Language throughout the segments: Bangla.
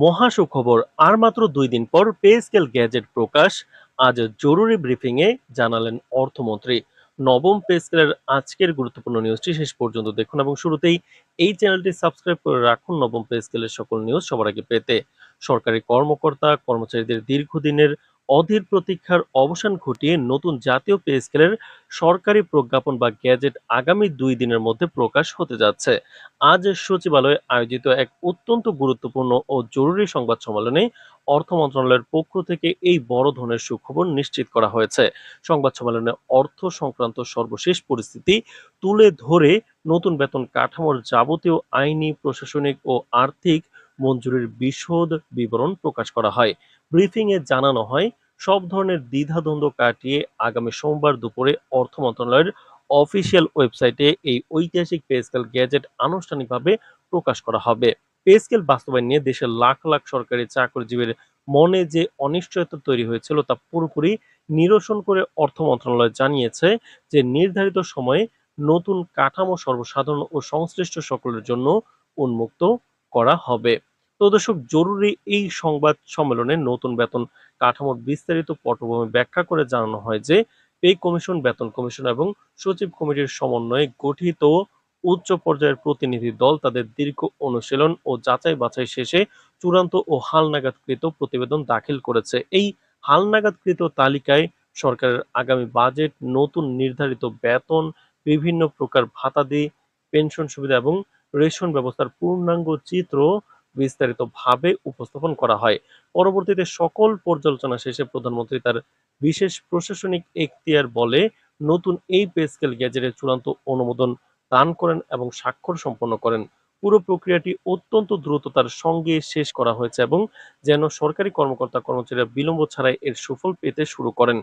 মহা সুখবর! আর মাত্র ২ দিন পর পে স্কেল গ্যাজেট প্রকাশ। আজ জরুরি ব্রিফিংয়ে জানালেন অর্থমন্ত্রী। নবম পে স্কেলের আজকের গুরুত্বপূর্ণ নিউজটি শেষ পর্যন্ত দেখুন এবং শুরুতেই এই চ্যানেলটি সাবস্ক্রাইব করে রাখুন নবম পে স্কেলের সকল নিউজ সবার আগে পেতে। সরকারি কর্মকর্তা কর্মচারীদের দীর্ঘদিনের অধীর প্রতীক্ষার অবসান ঘটিয়ে নতুন জাতীয় পে স্কেলের সরকারি প্রজ্ঞাপন বা গ্যাজেট আগামী ২ দিনের মধ্যে প্রকাশ হতে যাচ্ছে। আজ সচিবালয়ে আয়োজিত এক অত্যন্ত গুরুত্বপূর্ণ ও জরুরি সংবাদ সম্মেলনে অর্থ মন্ত্রণালয়ের পক্ষ থেকে এই বড় ধরনের সুখবর নিশ্চিত করা হয়েছে। সংবাদ সম্মেলনে অর্থ সংক্রান্ত সর্বশেষ পরিস্থিতি তুলে ধরে নতুন বেতন কাঠামোর যাবতীয় আইনি, প্রশাসনিক ও আর্থিক মঞ্জুরির বিশদ বিবরণ প্রকাশ করা হয়। ব্রিফিংয়ে জানানো হয়, সব ধরনের দ্বিধাদ্বন্দ্ব কাটিয়ে আগামী সোমবার দুপুরে অর্থ মন্ত্রণালয়ের অফিসিয়াল ওয়েবসাইটে এই ঐতিহাসিক পে স্কেল গ্যাজেট আনুষ্ঠানিকভাবে প্রকাশ করা হবে। পে স্কেল বাস্তবায়ন নিয়ে দেশের লাখ লাখ সরকারি চাকরিজীবীর মনে যে অনিশ্চয়তা তৈরি হয়েছিল তা পুরোপুরি নিরসন করে অর্থ মন্ত্রণালয় জানিয়েছে যে নির্ধারিত সময়ে নতুন কাঠামো সর্বসাধারণ ও সংশ্লিষ্ট সকলের জন্য উন্মুক্ত করা হবে। তো দর্শক, জরুরি এই সংবাদ সম্মেলনে নতুন বেতন কাঠামোর বিস্তারিত পটভূমি ব্যাখ্যা করে জানানো হয় যে পে কমিশন, বেতন কমিশন এবং সচিব কমিটির সমন্বয়ে গঠিত উচ্চ পর্যায়ের প্রতিনিধি দল তাদের দীর্ঘ অনুশীলন ও যাচাই বাছাই শেষে চূড়ান্ত ও হালনাগাদকৃত প্রতিবেদন দাখিল করেছে। এই হালনাগাদকৃত তালিকায় সরকারের আগামী বাজেট, নতুন নির্ধারিত বেতন, বিভিন্ন প্রকার ভাতাদি, পেনশন সুবিধা এবং রেশন ব্যবস্থার পূর্ণাঙ্গ চিত্র বিস্তারিতভাবে উপস্থাপন করা হয়। পরবর্তীতে সকল পর্যালোচনা শেষে প্রধানমন্ত্রী তার বিশেষ প্রশাসনিক এখতিয়ার বলে নতুন এই পে স্কেল গ্যাজেটের চূড়ান্ত অনুমোদন দান করেন এবং স্বাক্ষর সম্পন্ন করেন। পুরো প্রক্রিয়াটি অত্যন্ত দ্রুততার সঙ্গে শেষ করা হয়েছে এবং যেন সরকারি কর্মকর্তা কর্মচারীরা বিলম্ব ছাড়াই এর সুফল পেতে শুরু করেন।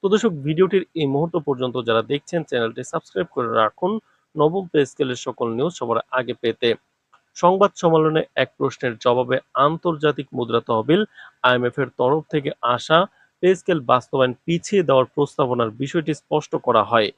তো দর্শক, ভিডিওটির এই মুহূর্ত পর্যন্ত যারা দেখছেন চ্যানেলটি সাবস্ক্রাইব করে রাখুন নবম পে স্কেলের সকল নিউজ সবার আগে পেতে। সংবাদ সম্মেলনে এক প্রশ্নের জবাবে আন্তর্জাতিক মুদ্রা তহবিল আইএমএফ এর তরফ থেকে আসা পে স্কেল বাস্তবায়ন পিছিয়ে দেওয়ার প্রস্তাবনার বিষয়টি স্পষ্ট করা হয়।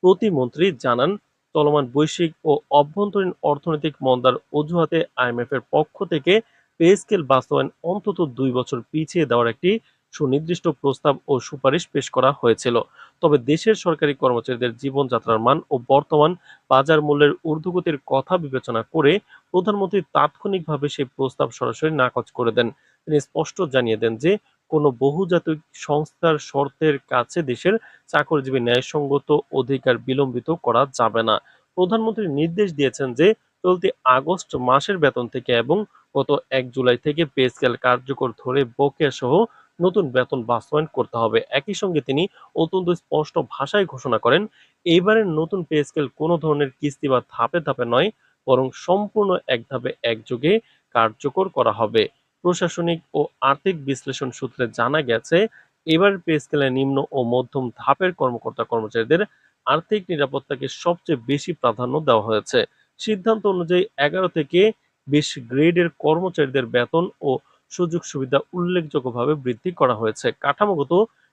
প্রতিমন্ত্রী জানান, চলমান বৈশ্বিক ও অভ্যন্তরীণ অর্থনৈতিক মন্দার অজুহাতে আইএমএফ এর পক্ষ থেকে পে স্কেল বাস্তবায়ন অন্তত ২ বছর পিছিয়ে দেওয়ার একটি সুনির্দিষ্ট প্রস্তাব ও সুপারিশ পেশ করা হয়েছিল। তবে দেশের সরকারি কর্মচারীদের জীবনযাত্রার মান ও বর্তমান বাজার মূল্যের ঊর্ধ্বগতির কথা বিবেচনা করে প্রধানমন্ত্রী তাৎক্ষণিকভাবে সেই প্রস্তাব সরাসরি নাকচ করে দেন। তিনি স্পষ্ট জানিয়ে দেন যে কোনো বহুজাতিক সংস্থার শর্তের কাছে দেশের চাকরিজীবী ন্যায়সঙ্গত অধিকার বিলম্বিত করা যাবে না। প্রধানমন্ত্রী নির্দেশ দিয়েছেন যে চলতি আগস্ট মাসের বেতন থেকে এবং গত ১ জুলাই থেকে পে স্কেল কার্যকর ধরে বকেয়া সহ নতুন বেতন বাস্তবায়ন করতে হবে। একই সঙ্গে তিনি অত্যন্ত স্পষ্ট ভাষায় ঘোষণা করেন, এইবারের নতুন পে স্কেল কোনো ধরনের কিস্তি বা ধাপে ধাপে নয়, বরং সম্পূর্ণ এক ধাপে একযোগে কার্যকর করা হবে। প্রশাসনিক ও আর্থিক বিশ্লেষণ সূত্রে জানা গেছে, এবার পে স্কেলে নিম্ন ও মধ্যম ধাপের কর্মকর্তা কর্মচারীদের আর্থিক নিরাপত্তাকে সবচেয়ে বেশি প্রাধান্য দেওয়া হয়েছে। সিদ্ধান্ত অনুযায়ী ১১ থেকে ২০ গ্রেডের কর্মচারীদের বেতন ও সুযোগ সুবিধা উল্লেখযোগ্যভাবে বৃদ্ধি করা হয়েছে। কাঠামোগত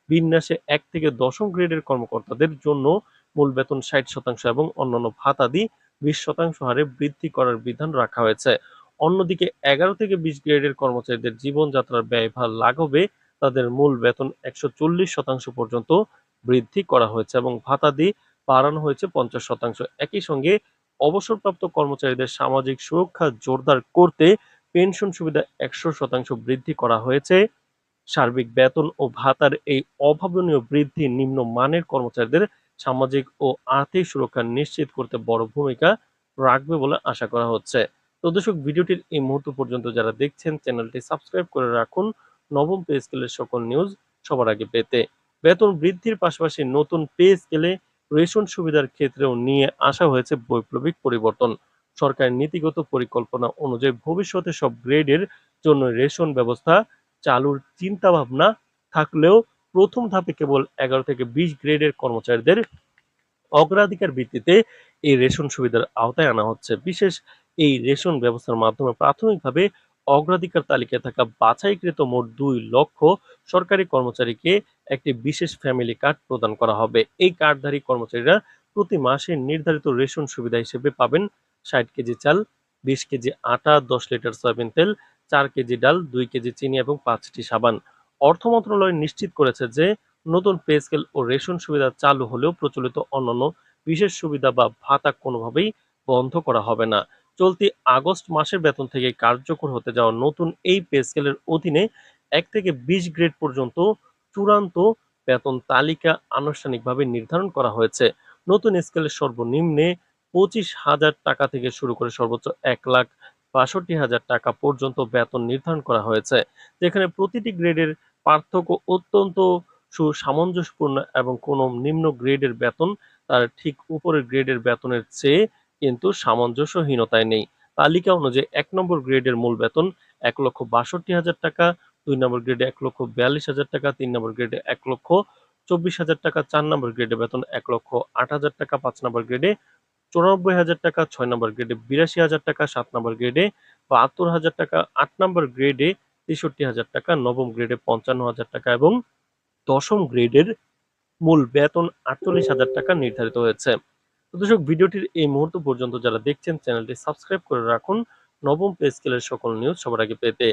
বিন্যাসে ১ থেকে ১০ম গ্রেডের কর্মকর্তাদের জন্য মূল বেতন ৬০% এবং অন্যান্য ভাতাদি ২০% হারে বৃদ্ধি করার বিধান রাখা হয়েছে। অন্যদিকে ১১ থেকে ২০ গ্রেডের কর্মচারীদের জীবনযাত্রার ব্যয়ভার লাঘবে তাদের মূল বেতন ১৪০% পর্যন্ত বৃদ্ধি করা হয়েছে এবং ভাতাদি বাড়ানো হয়েছে ৫০%। একই সঙ্গে অবসরপ্রাপ্ত কর্মচারীদের সামাজিক সুরক্ষা জোরদার করতে পেনশন সুবিধা ১০০% বৃদ্ধি করা হয়েছে। সার্বিক বেতন ও ভাতার এই অভাবনীয় বৃদ্ধি নিম্নমানের কর্মচারীদের সামাজিক ও আর্থিক সুরক্ষা নিশ্চিত করতে বড় ভূমিকা রাখবে বলে আশা করা হচ্ছে। তো দর্শক, ভিডিওটির এই মুহূর্ত পর্যন্ত যারা দেখছেন চ্যানেলটি সাবস্ক্রাইব করে রাখুন নবম পে স্কেলের সকল নিউজ সবার আগে পেতে। বেতন বৃদ্ধির পাশাপাশি নতুন পে স্কেলে রেশন সুবিধার ক্ষেত্রেও নিয়ে আসা হয়েছে বৈপ্লবিক পরিবর্তন। সরকারের নীতিগত পরিকল্পনা অনুযায়ী ভবিষ্যতে সব গ্রেডের জন্য রেশন ব্যবস্থা চালুর চিন্তাভাবনা থাকলেও প্রথম ধাপে কেবল ১১ থেকে ২০ গ্রেডের কর্মচারীদের অগ্রাধিকার ভিত্তিতে এই রেশন সুবিধার আওতায় আনা হচ্ছে। বিশেষ এই রেশন ব্যবস্থার মাধ্যমে প্রাথমিকভাবে অগ্রাধিকার তালিকায় থাকা বাছাইকৃত মোট ২ লক্ষ সরকারি কর্মচারীকে একটি বিশেষ ফ্যামিলি কার্ড প্রদান করা হবে। এই কার্ডধারী কর্মচারীরা প্রতি মাসে নির্ধারিত রেশন সুবিধা হিসেবে পাবেন ৬০ কেজি চাল, ২০ কেজি আটা, ১০ লিটার সয়াবিন তেল, 4 কেজি ডাল, 2 কেজি চিনি এবং 5টি সাবান। অর্থ মন্ত্রণালয় নিশ্চিত করেছে যে নতুন পে স্কেল ও রেশন সুবিধা চালু হলেও প্রচলিত অন্যান্য বিশেষ সুবিধা বা ভাতা কোনোভাবেই বন্ধ করা হবে না। চলতি আগস্ট মাসের বেতন থেকে কার্যকর হতে যাওয়া নতুন এই পে স্কেলের অধীনে 1 থেকে 20 গ্রেড পর্যন্ত চূড়ান্ত বেতন তালিকা আনুষ্ঠানিকভাবে নির্ধারণ করা হয়েছে। নতুন স্কেলের সর্বনিম্নে 25,000 টাকা থেকে শুরু করে সর্বোচ্চ 1,62,000 টাকা পর্যন্ত বেতন নির্ধারণ করা হয়েছে, যেখানে প্রতিটি গ্রেডের পার্থক্য অত্যন্ত সুসামঞ্জস্যপূর্ণ এবং কোনো নিম্ন গ্রেডের বেতন তার ঠিক উপরের গ্রেডের বেতনের চেয়ে কিন্তু সামঞ্জস্যহীনতায় নেই। তালিকা অনুযায়ী 1 নম্বর গ্রেডের মূল বেতন 1,62,000 টাকা, 2 নম্বর গ্রেডে 1,42,000 টাকা, 3 নম্বর গ্রেডে 1,24,000 টাকা, 4 নম্বর গ্রেডে বেতন 1,08,000 টাকা, 5 নম্বর গ্রেডে 94,000 টাকা, 6 নম্বর গ্রেডে 82,000 টাকা, 7 নম্বর গ্রেডে 72,000 টাকা, 8 নম্বর গ্রেডে 63,000 টাকা, নবম গ্রেডে 55,000 টাকা এবং দশম গ্রেডের মূল বেতন 48,000 টাকা নির্ধারিত হয়েছে। তো দর্শক, ভিডিওটির এই মুহূর্ত পর্যন্ত যারা দেখছেন চ্যানেলটি সাবস্ক্রাইব করে রাখুন নবম পে স্কেলের সকল নিউজ সবার আগে পেতে।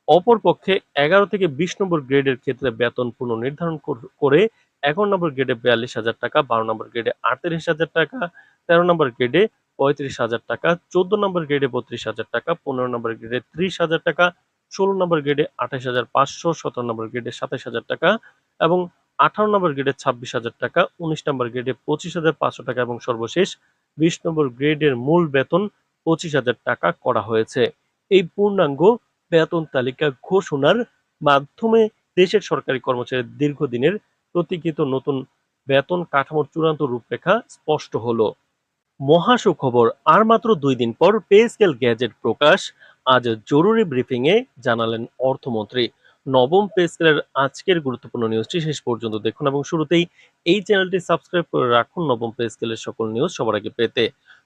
অপরপক্ষে 11 থেকে 20 নম্বর গ্রেডের ক্ষেত্রে বেতন পুনর্নির্ধারণ করে 11 নম্বর গ্রেডে 42,000 টাকা, 12 নম্বর গ্রেডে 38,000 টাকা, 13 নম্বর গ্রেডে 35,000 টাকা, 14 নম্বর গ্রেডে 32,000 টাকা, 15 নম্বর গ্রেডে 30,000 টাকা, 16 নম্বর গ্রেডে 28,500, 17 নম্বর গ্রেডে 27,000 টাকা এবং 18 নম্বর গ্রেডে 26,000 টাকা, 19 নম্বর গ্রেডে 25,500 টাকা এবং সর্বশেষ 20 নম্বর গ্রেডের মূল বেতন 25,000 টাকা করা হয়েছে। এই পূর্ণাঙ্গ বেতন তালিকা ঘোষণার মাধ্যমে দেশের সরকারি কর্মচারীর দীর্ঘদিনের প্রতীক্ষিত নতুন বেতন কাঠামোর চূড়ান্ত রূপরেখা স্পষ্ট হলো। মহা সুখবর, আর মাত্র 2 দিন পর পে স্কেল গ্যাজেট প্রকাশ। আজ জরুরি ব্রিফিং এ জানালেন অর্থমন্ত্রী। নবম পে স্কেলের আজকের গুরুত্বপূর্ণ নিউজটি শেষ পর্যন্ত দেখুন এবং শুরুতেই এই চ্যানেলটি সাবস্ক্রাইব করে রাখুন নবম পে স্কেলের সকল নিউজ সবার আগে পেতে।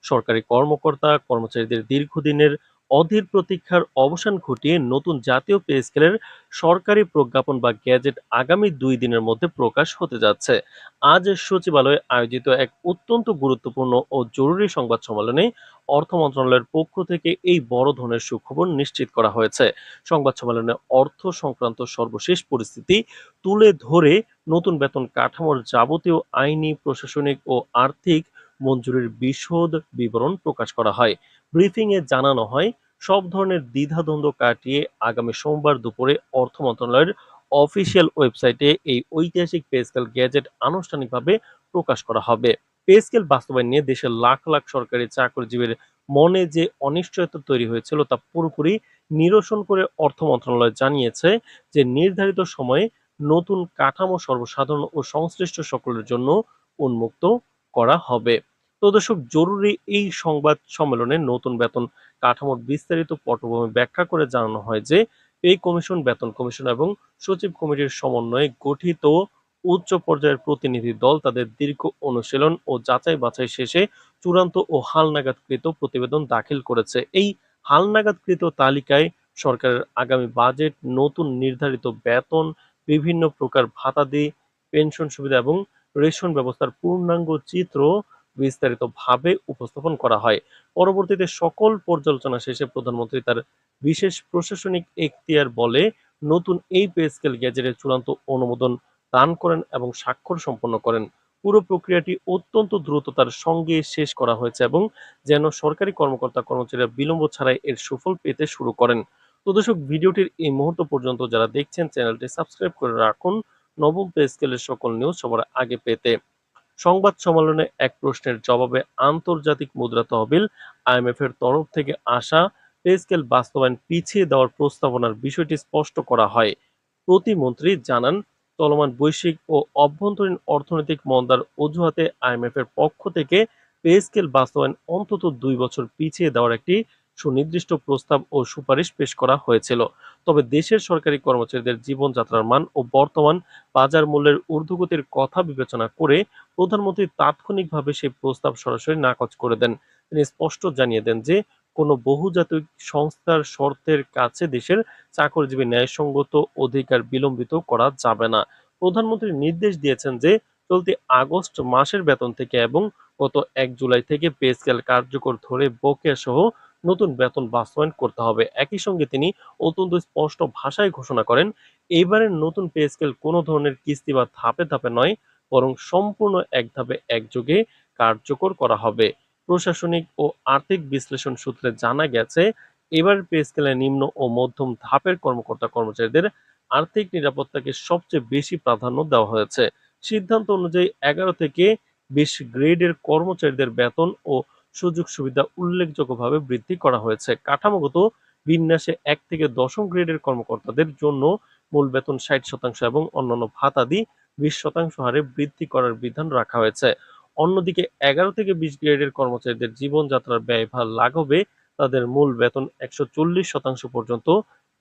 সরকারি কর্মকর্তা কর্মচারীদের দীর্ঘদিনের অধীর প্রতীক্ষার অবসান ঘটিয়ে নতুন জাতীয় পে স্কেলের সরকারি প্রজ্ঞাপন বা গ্যাজেট আগামী 2 দিনের মধ্যে প্রকাশ হতে যাচ্ছে। আজ সচিবালয়ে আয়োজিত এক অত্যন্ত গুরুত্বপূর্ণ ও জরুরি সংবাদ সম্মেলনে অর্থ মন্ত্রণালয়ের পক্ষ থেকে এই বড় ধরনের সুখবর নিশ্চিত করা হয়েছে। সংবাদ সম্মেলনে অর্থ সংক্রান্ত সর্বশেষ পরিস্থিতি তুলে ধরে নতুন বেতন কাঠামোর যাবতীয় আইনি, প্রশাসনিক ও আর্থিক মঞ্জুরির বিশদ বিবরণ প্রকাশ করা হয়। ব্রিফিং এ জানানো হয়, সব ধরনের দ্বিধাদ্বন্দ্ব কাটিয়ে আগামী সোমবার দুপুরে অর্থ মন্ত্রণালয়ের অফিসিয়াল ওয়েবসাইটে এই ঐতিহাসিক পে স্কেল গ্যাজেট আনুষ্ঠানিকভাবে প্রকাশ করা হবে। পে স্কেল বাস্তবায়ন নিয়ে দেশের লাখ লাখ সরকারি চাকরিজীবীর মনে যে অনিশ্চয়তা তৈরি হয়েছিল তা পুরোপুরি নিরসন করে অর্থ মন্ত্রণালয় জানিয়েছে যে নির্ধারিত সময়ে নতুন কাঠামো সর্বসাধারণ ও সংশ্লিষ্ট সকলের জন্য উন্মুক্ত করা হবে। তো দর্শক, জরুরি এই সংবাদ সম্মেলনে নতুন বেতন কাঠামোর বিস্তারিত পটভূমি ব্যাখ্যা করে জানানো হয় যে পে কমিশন, বেতন কমিশন এবং সচিব কমিটির সমন্বয়ে গঠিত উচ্চ পর্যায়ের প্রতিনিধি দল তাদের দীর্ঘ অনুশীলন ও যাচাই বাছাই শেষে চূড়ান্ত ও হালনাগাদকৃত প্রতিবেদন দাখিল করেছে। এই হালনাগাদকৃত তালিকায় সরকারের আগামী বাজেট, নতুন নির্ধারিত বেতন, বিভিন্ন প্রকার ভাতাদি, পেনশন সুবিধা এবং রেশন ব্যবস্থার পূর্ণাঙ্গ চিত্র বিস্তারিতভাবে উপস্থাপন করা হয়। পরবর্তীতে সকল পর্যালোচনা শেষে প্রধানমন্ত্রী তার বিশেষ প্রশাসনিক এখতিয়ার বলে নতুন এই পে স্কেল গ্যাজেটের চূড়ান্ত অনুমোদন দান করেন এবং স্বাক্ষর সম্পন্ন করেন। পুরো প্রক্রিয়াটি অত্যন্ত দ্রুততার সঙ্গে শেষ করা হয়েছে এবং যেন সরকারি কর্মকর্তা কর্মচারীরা বিলম্ব ছাড়াই এর সুফল পেতে শুরু করেন। তো দর্শক, ভিডিওটির এই মুহূর্ত পর্যন্ত যারা দেখছেন চ্যানেলটি সাবস্ক্রাইব করে রাখুন নবম পে স্কেলের সকল নিউজ সবার আগে পেতে। সংবাদ সম্মেলনে এক প্রশ্নের জবাবে আন্তর্জাতিক মুদ্রা তহবিল আইএমএফ এর তরফ থেকে আসা পে স্কেল বাস্তবায়ন পিছিয়ে দেওয়ার প্রস্তাবনার বিষয়টি স্পষ্ট করা হয়। প্রতিমন্ত্রী জানান, চলমান বৈশ্বিক ও অভ্যন্তরীণ অর্থনৈতিক মন্দার অজুহাতে আইএমএফ এর পক্ষ থেকে পে স্কেল বাস্তবায়ন অন্তত 2 বছর পিছিয়ে দেওয়ার একটি সুনির্দিষ্ট প্রস্তাব ও সুপারিশ পেশ করা হয়েছিল। তবে দেশের সরকারি কর্মচারীদের জীবনযাত্রার মান ও বর্তমান বাজার মূল্যের ঊর্ধ্বগতির কথা বিবেচনা করে প্রধানমন্ত্রী তাৎক্ষণিকভাবে সেই প্রস্তাব সরাসরি নাকচ করে দেন। তিনি স্পষ্ট জানিয়ে দেন যে কোনো বহুজাতিক সংস্থার শর্তের কাছে দেশের চাকরিজীবী ন্যায়সঙ্গত অধিকার বিলম্বিত করা যাবে না। প্রধানমন্ত্রী নির্দেশ দিয়েছেন যে চলতি আগস্ট মাসের বেতন থেকে এবং গত 1 জুলাই থেকে পে স্কেল কার্যকর ধরে বকেয়া সহ নতুন বেতন বাস্তবায়ন করতে হবে। একই সঙ্গে তিনি অত্যন্ত স্পষ্ট ভাষায় ঘোষণা করেন, এবারের নতুন পে স্কেল কোনো ধরনের কিস্তি বা ধাপে ধাপে নয়, বরং সম্পূর্ণ এক ধাপে একযোগে কার্যকর করা হবে। প্রশাসনিক ও আর্থিক বিশ্লেষণ সূত্রে জানা গেছে, এবার পে স্কেলে নিম্ন ও মধ্যম ধাপের কর্মকর্তা কর্মচারীদের আর্থিক নিরাপত্তাকে সবচেয়ে বেশি প্রাধান্য দেওয়া হয়েছে। সিদ্ধান্ত অনুযায়ী 11 থেকে 20 গ্রেডের কর্মচারীদের বেতন ও সুযোগ সুবিধা উল্লেখযোগ্যভাবে বৃদ্ধি করা হয়েছে। কাঠামোগত বিন্যাসে 1 থেকে 10ম গ্রেডের কর্মকর্তাদের জন্য মূল বেতন 60% এবং অন্যান্য ভাতাদি 20% হারে বৃদ্ধি করার বিধান রাখা হয়েছে। অন্যদিকে 11 থেকে 20 গ্রেডের কর্মচারীদের জীবনযাত্রার ব্যয়ভার লাঘবে তাদের মূল বেতন 140% পর্যন্ত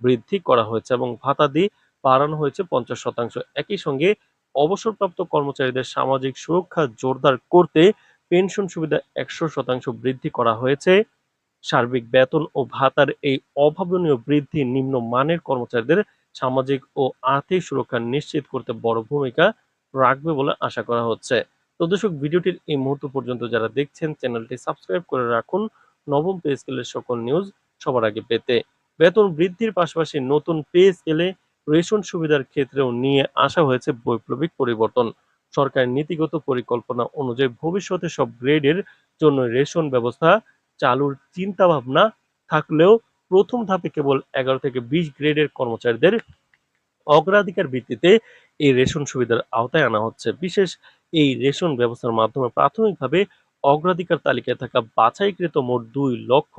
বৃদ্ধি করা হয়েছে এবং ভাতাদি বাড়ানো হয়েছে 50%। একই সঙ্গে অবসরপ্রাপ্ত কর্মচারীদের সামাজিক সুরক্ষা জোরদার করতে পেনশন সুবিধা 100% বৃদ্ধি করা হয়েছে। সার্বিক বেতন ও ভাতার এই অভাবনীয় বৃদ্ধি নিম্ন মানের কর্মচারীদের সামাজিক ও আর্থিক সুরক্ষা নিশ্চিত করতে বড় ভূমিকা রাখবে বলে আশা করা হচ্ছে। তো দর্শক, ভিডিওটির এই মুহূর্ত পর্যন্ত যারা দেখছেন, চ্যানেলটি সাবস্ক্রাইব করে রাখুন নবম পে স্কেলের সকল নিউজ সবার আগে পেতে। বেতন বৃদ্ধির পাশাপাশি নতুন পে স্কেলে রেশন সুবিধার ক্ষেত্রেও নিয়ে আসা হয়েছে বৈপ্লবিক পরিবর্তন। সরকারের নীতিগত পরিকল্পনা অনুযায়ী ভবিষ্যতে সব গ্রেডের জন্য রেশন ব্যবস্থা চালুর চিন্তাভাবনা থাকলেও প্রথম ধাপে কেবল 11 থেকে 20 গ্রেডের কর্মচারীদের অগ্রাধিকার ভিত্তিতে এই রেশন সুবিধার আওতায় আনা হচ্ছে। বিশেষ এই রেশন ব্যবস্থার মাধ্যমে প্রাথমিকভাবে অগ্রাধিকার তালিকায় থাকা বাছাইকৃত মোট 2 লক্ষ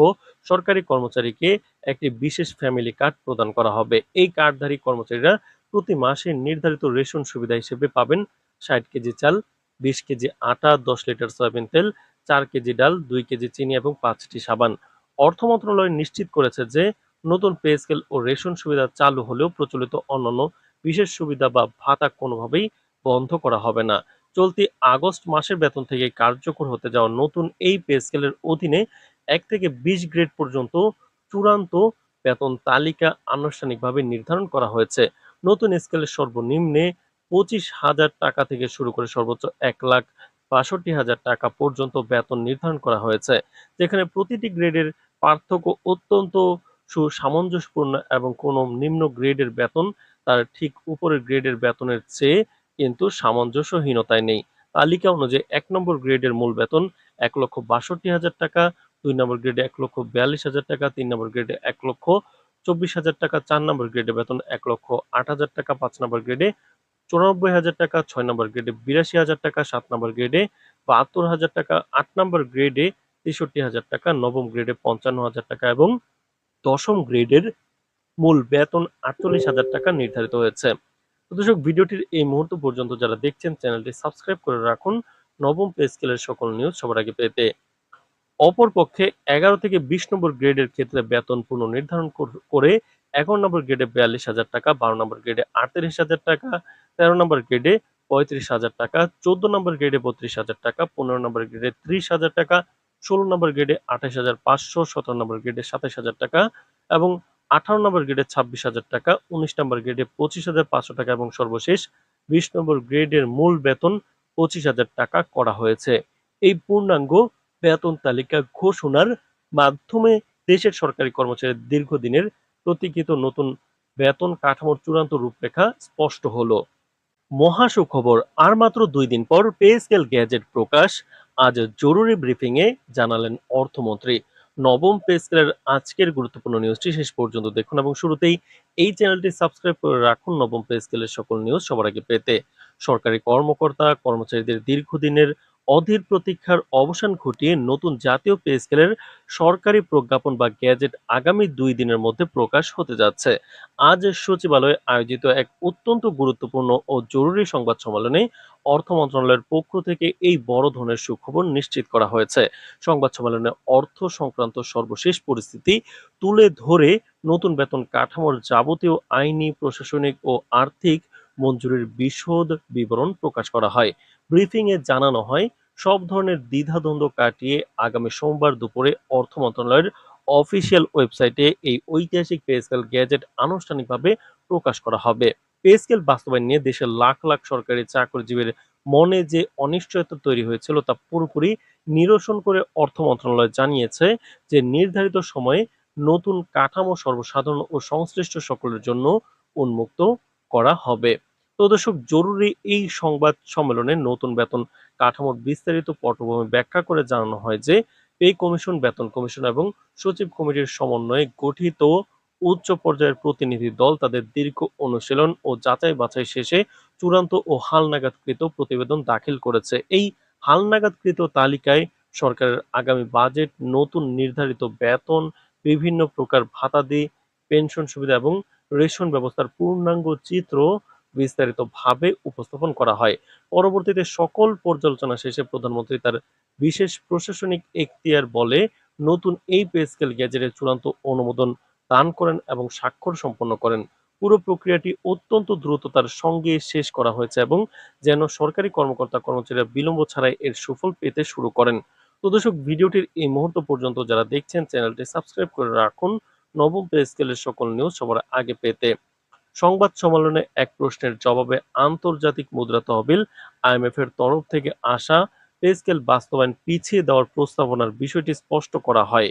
সরকারি কর্মচারীকে একটি বিশেষ ফ্যামিলি কার্ড প্রদান করা হবে। এই কার্ডধারী কর্মচারীরা প্রতি মাসে নির্ধারিত রেশন সুবিধা হিসেবে পাবেন 60 কেজি চাল, 20 কেজি আটা, 10 লিটার সয়াবিন তেল, 4 কেজি ডাল, 2 কেজি চিনি এবং 5টি সাবান। অর্থ মন্ত্রণালয় নিশ্চিত করেছে যে নতুন পে স্কেল ও রেশন সুবিধা চালু হলেও প্রচলিত অন্যান্য বিশেষ সুবিধা বা ভাতা কোনোভাবেই বন্ধ করা হবে না। চলতি আগস্ট মাসের বেতন থেকে কার্যকর হতে যাওয়া নতুন এই পে স্কেলের অধীনে 1 থেকে 20 গ্রেড পর্যন্ত চূড়ান্ত বেতন তালিকা আনুষ্ঠানিকভাবে নির্ধারণ করা হয়েছে। নতুন স্কেলের সর্বনিম্নে 25,000 টাকা থেকে শুরু করে সর্বোচ্চ 1,62,000 টাকা পর্যন্ত বেতন নির্ধারণ করা হয়েছে, যেখানে প্রতিটি গ্রেডের পার্থক্য অত্যন্ত সুসামঞ্জস্যপূর্ণ এবং কোনো নিম্ন গ্রেডের বেতন তার ঠিক উপরের গ্রেডের বেতনের চেয়ে কিন্তু সামঞ্জস্যহীনতায় নেই। তালিকা অনুযায়ী 1 নম্বর গ্রেডের মূল বেতন 1,62,000 টাকা, 2 নম্বর গ্রেডে 1,42,000 টাকা, 3 নম্বর গ্রেডে 1,24,000 টাকা, 4 নম্বর গ্রেডে বেতন 1,08,000 টাকা, 5 নম্বর গ্রেডে 94,000 টাকা, 6 নম্বর গ্রেডে 82,000 টাকা, 7 নম্বর গ্রেডে 72,000 টাকা, 8 নম্বর গ্রেডে 63,000 টাকা, নবম গ্রেডে 55,000 টাকা এবং দশম গ্রেডের মূল বেতন 48,000 টাকা নির্ধারিত হয়েছে। তো দর্শক, ভিডিওটির এই মুহূর্ত পর্যন্ত যারা দেখছেন, চ্যানেলটি সাবস্ক্রাইব করে রাখুন নবম পে স্কেলের সকল নিউজ সবার আগে পেতে। অপরপক্ষে 11 থেকে 20 নম্বর গ্রেডের ক্ষেত্রে বেতন পুনর্নির্ধারণ করে 11 নম্বর গ্রেডে 42,000 টাকা, 12 নম্বর গ্রেডে 38,000 টাকা, 13 নম্বর গ্রেডে 35,000 টাকা, 14 নম্বর গ্রেডে 32,000 টাকা, 15 নম্বর গ্রেডে 30,000 টাকা, 16 নম্বর গ্রেডে 28,500, 17 নম্বর গ্রেডে 27,000 টাকা এবং 18 নম্বর গ্রেডে 26,000 টাকা, 19 নম্বর গ্রেডে 25,500 টাকা এবং সর্বশেষ 20 নম্বর গ্রেডের মূল বেতন 25,000 টাকা করা হয়েছে। এই পূর্ণাঙ্গ বেতন তালিকা ঘোষণার মাধ্যমে দেশের সরকারি কর্মচারীর দীর্ঘদিনের প্রতীক্ষিত নতুন বেতন কাঠামোর চূড়ান্ত রূপরেখা স্পষ্ট হলো। মহা সুখবর, আর মাত্র 2 দিন পর পে স্কেল গ্যাজেট প্রকাশ। আজ জরুরি ব্রিফিং এ জানালেন অর্থমন্ত্রী। নবম পে স্কেলের আজকের গুরুত্বপূর্ণ নিউজটি শেষ পর্যন্ত দেখুন এবং শুরুতেই এই চ্যানেলটি সাবস্ক্রাইব করে রাখুন নবম পে স্কেলের সকল নিউজ সবার আগে পেতে। সরকারি কর্মকর্তা কর্মচারীদের দীর্ঘদিনের অধীর প্রতীক্ষার অবসান ঘটিয়ে নতুন জাতীয় পে স্কেলের সরকারি প্রজ্ঞাপন বা গ্যাজেট আগামী 2 দিনের মধ্যে প্রকাশ হতে যাচ্ছে। আজ সচিবালয়ে আয়োজিত এক অত্যন্ত গুরুত্বপূর্ণ ও জরুরি সংবাদ সম্মেলনে অর্থ মন্ত্রণালয়ের পক্ষ থেকে এই বড় ধরনের সুখবর নিশ্চিত করা হয়েছে। সংবাদ সম্মেলনে অর্থ সংক্রান্ত সর্বশেষ পরিস্থিতি তুলে ধরে নতুন বেতন কাঠামোর যাবতীয় আইনি, প্রশাসনিক ও আর্থিক মঞ্জুরির বিশদ বিবরণ প্রকাশ করা হয়। ব্রিফিং এ জানানো হয়, সব ধরনের দ্বিধাদ্বন্দ্ব কাটিয়ে আগামী সোমবার দুপুরে অর্থ মন্ত্রণালয়ের অফিসিয়াল ওয়েবসাইটে এই ঐতিহাসিক পে স্কেল গ্যাজেট আনুষ্ঠানিকভাবে প্রকাশ করা হবে। পে স্কেল বাস্তবায়ন নিয়ে দেশের লাখ লাখ সরকারি চাকরিজীবীর মনে যে অনিশ্চয়তা তৈরি হয়েছিল তা পুরোপুরি নিরসন করে অর্থ মন্ত্রণালয় জানিয়েছে যে নির্ধারিত সময়ে নতুন কাঠামো সর্বসাধারণ ও সংশ্লিষ্ট সকলের জন্য উন্মুক্ত করা হবে। তো দর্শক, জরুরি এই সংবাদ সম্মেলনে নতুন বেতন কাঠামোর বিস্তারিত পটভূমি ব্যাখ্যা করে জানানো হয় যে পে কমিশন, বেতন কমিশন এবং সচিব কমিটির সমন্বয়ে গঠিত উচ্চ পর্যায়ের প্রতিনিধি দল তাদের দীর্ঘ অনুশীলন ও যাচাই বাছাই শেষে চূড়ান্ত ও হালনাগাদকৃত প্রতিবেদন দাখিল করেছে। এই হালনাগাদকৃত তালিকায় সরকারের আগামী বাজেট, নতুন নির্ধারিত বেতন, বিভিন্ন প্রকার ভাতাদি, পেনশন সুবিধা এবং রেশন ব্যবস্থার পূর্ণাঙ্গ চিত্র বিস্তারিতভাবে উপস্থাপন করা হয়। পরবর্তীতে সকল পর্যালোচনা শেষে প্রধানমন্ত্রী তার বিশেষ প্রশাসনিক এখতিয়ার বলে নতুন এই পে স্কেল গেজেটের চূড়ান্ত অনুমোদন দান করেন এবং স্বাক্ষর সম্পন্ন করেন। পুরো প্রক্রিয়াটি অত্যন্ত দ্রুততার সঙ্গে শেষ করা হয়েছে এবং যেন সরকারি কর্মকর্তা কর্মচারীরা বিলম্ব ছাড়াই এর সুফল পেতে শুরু করেন। তো দর্শক, ভিডিওটির এই মুহূর্ত পর্যন্ত যারা দেখছেন চ্যানেলটি সাবস্ক্রাইব করে রাখুন নবম পে স্কেলের সকল নিউজ সবার আগে পেতে। সংবাদ সম্মেলনে এক প্রশ্নের জবাবে আন্তর্জাতিক মুদ্রা তহবিল আইএমএফ এর তরফ থেকে আসা পে স্কেল বাস্তবায়ন পিছিয়ে দেওয়ার প্রস্তাবনার বিষয়টি স্পষ্ট করা হয়।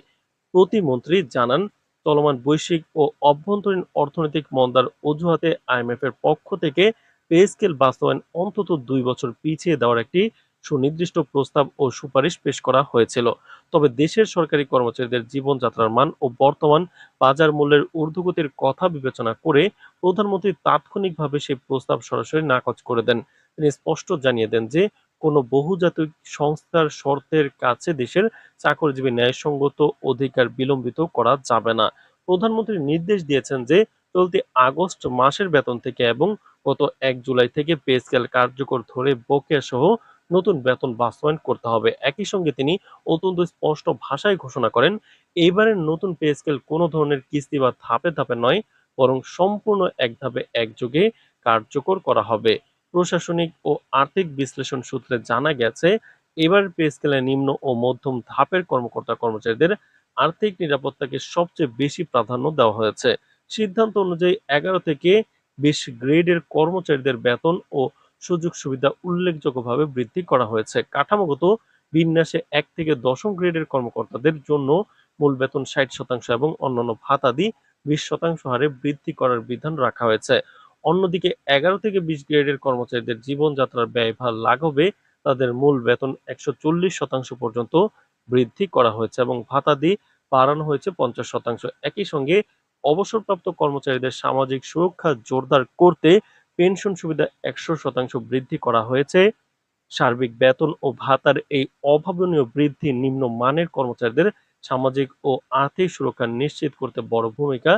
প্রতিমন্ত্রী জানান, চলমান বৈশ্বিক ও অভ্যন্তরীণ অর্থনৈতিক মন্দার অজুহাতে আইএমএফ এর পক্ষ থেকে পে স্কেল বাস্তবায়ন অন্তত 2 বছর পিছিয়ে দেওয়ার একটি সুনির্দিষ্ট প্রস্তাব ও সুপারিশ পেশ করা হয়েছিল। তবে দেশের সরকারি কর্মচারীদের জীবনযাত্রার মান ও বর্তমান বাজার মূল্যের ঊর্ধ্বগতির কথা বিবেচনা করে প্রধানমন্ত্রী তাৎক্ষণিকভাবে সেই প্রস্তাব সরাসরি নাকচ করে দেন। তিনি স্পষ্ট জানিয়ে দেন যে কোনো বহুজাতিক সংস্থার শর্তের কাছে দেশের চাকরিজীবী ন্যায়সঙ্গত অধিকার বিলম্বিত করা যাবে না। প্রধানমন্ত্রী নির্দেশ দিয়েছেন যে চলতি আগস্ট মাসের বেতন থেকে এবং গত 1 জুলাই থেকে পে স্কেল কার্যকর ধরে বকেয়া সহ নতুন বেতন বাস্তবায়ন করতে হবে। একই সঙ্গে তিনি অত্যন্ত স্পষ্ট ভাষায় ঘোষণা করেন, এইবারের নতুন পে স্কেল কোনো ধরনের কিস্তি বা ধাপে ধাপে নয়, বরং সম্পূর্ণ এক ধাপে একযোগে কার্যকর করা হবে। প্রশাসনিক ও আর্থিক বিশ্লেষণ সূত্রে জানা গেছে, এবার পে স্কেলে নিম্ন ও মধ্যম ধাপের কর্মকর্তা কর্মচারীদের আর্থিক নিরাপত্তাকে সবচেয়ে বেশি প্রাধান্য দেওয়া হয়েছে। সিদ্ধান্ত অনুযায়ী 11 থেকে 20 গ্রেডের কর্মচারীদের বেতন ও সুযোগ সুবিধা উল্লেখযোগ্যভাবে বৃদ্ধি করা হয়েছে। কাঠামোগত বিন্যাসে 1 থেকে 10ম গ্রেডের কর্মকর্তাদের জন্য মূল বেতন 60% এবং অন্যান্য ভাতাদি 20% হারে বৃদ্ধি করার বিধান রাখা হয়েছে। অন্যদিকে 11 থেকে 20 গ্রেডের কর্মচারীদের জীবনযাত্রার ব্যয়ভার লাঘবে তাদের মূল বেতন 140% পর্যন্ত বৃদ্ধি করা হয়েছে এবং ভাতাদি বাড়ানো হয়েছে 50%। একই সঙ্গে অবসরপ্রাপ্ত কর্মচারীদের সামাজিক সুরক্ষা জোরদার করতে পেনশন সুবিধা 100% বৃদ্ধি করা হয়েছে। সার্বিক বেতন ও ভাতার এই অভাবনীয় বৃদ্ধি নিম্নমানের কর্মচারীদের সামাজিক ও আর্থিক সুরক্ষা নিশ্চিত করতে বড় ভূমিকা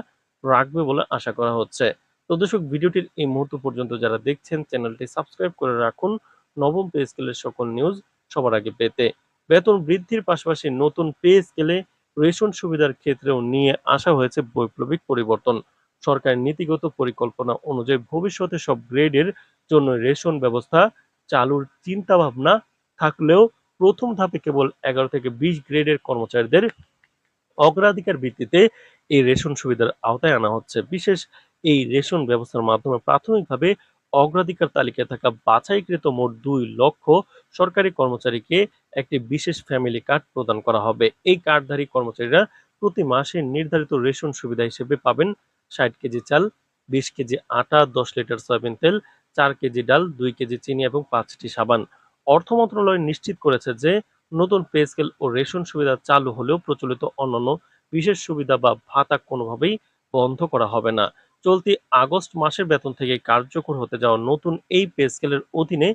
রাখবে বলে আশা করা হচ্ছে। তো দর্শক, ভিডিওটির এই মুহূর্ত পর্যন্ত যারা দেখছেন চ্যানেলটি সাবস্ক্রাইব করে রাখুন নবম পে স্কেলের সকল নিউজ সবার আগে পেতে। বেতন বৃদ্ধির পাশাপাশি নতুন পে স্কেলে রেশন সুবিধার ক্ষেত্রেও নিয়ে আসা হয়েছে বৈপ্লবিক পরিবর্তন। সরকারের নীতিগত পরিকল্পনা অনুযায়ী ভবিষ্যতে সব গ্রেডের জন্য রেশন ব্যবস্থা চালুর চিন্তাভাবনা থাকলেও প্রথম ধাপে কেবল 11 থেকে 20 গ্রেডের কর্মচারীদের অগ্রাধিকার ভিত্তিতে এই রেশন সুবিধার আওতায় আনা হচ্ছে। বিশেষ এই রেশন ব্যবস্থার মাধ্যমে প্রাথমিকভাবে অগ্রাধিকার তালিকায় থাকা বাছাইকৃত মোট 2 লক্ষ সরকারি কর্মচারীকে একটি বিশেষ ফ্যামিলি কার্ড প্রদান করা হবে। এই কার্ডধারী কর্মচারীরা প্রতি মাসে নির্ধারিত রেশন সুবিধা হিসেবে পাবেন 60 কেজি চাল, 20 কেজি আটা, 10 লিটার সয়াবিন তেল, 4 কেজি ডাল, 2 কেজি চিনি এবং 5টি সাবান। অর্থ মন্ত্রণালয় নিশ্চিত করেছে যে নতুন পে স্কেল ও রেশন সুবিধা চালু হলেও প্রচলিত অন্যান্য বিশেষ সুবিধা বা ভাতা কোনোভাবেই বন্ধ করা হবে না। চলতি আগস্ট মাসের বেতন থেকে কার্যকর হতে যাওয়া নতুন এই পে স্কেলের অধীনে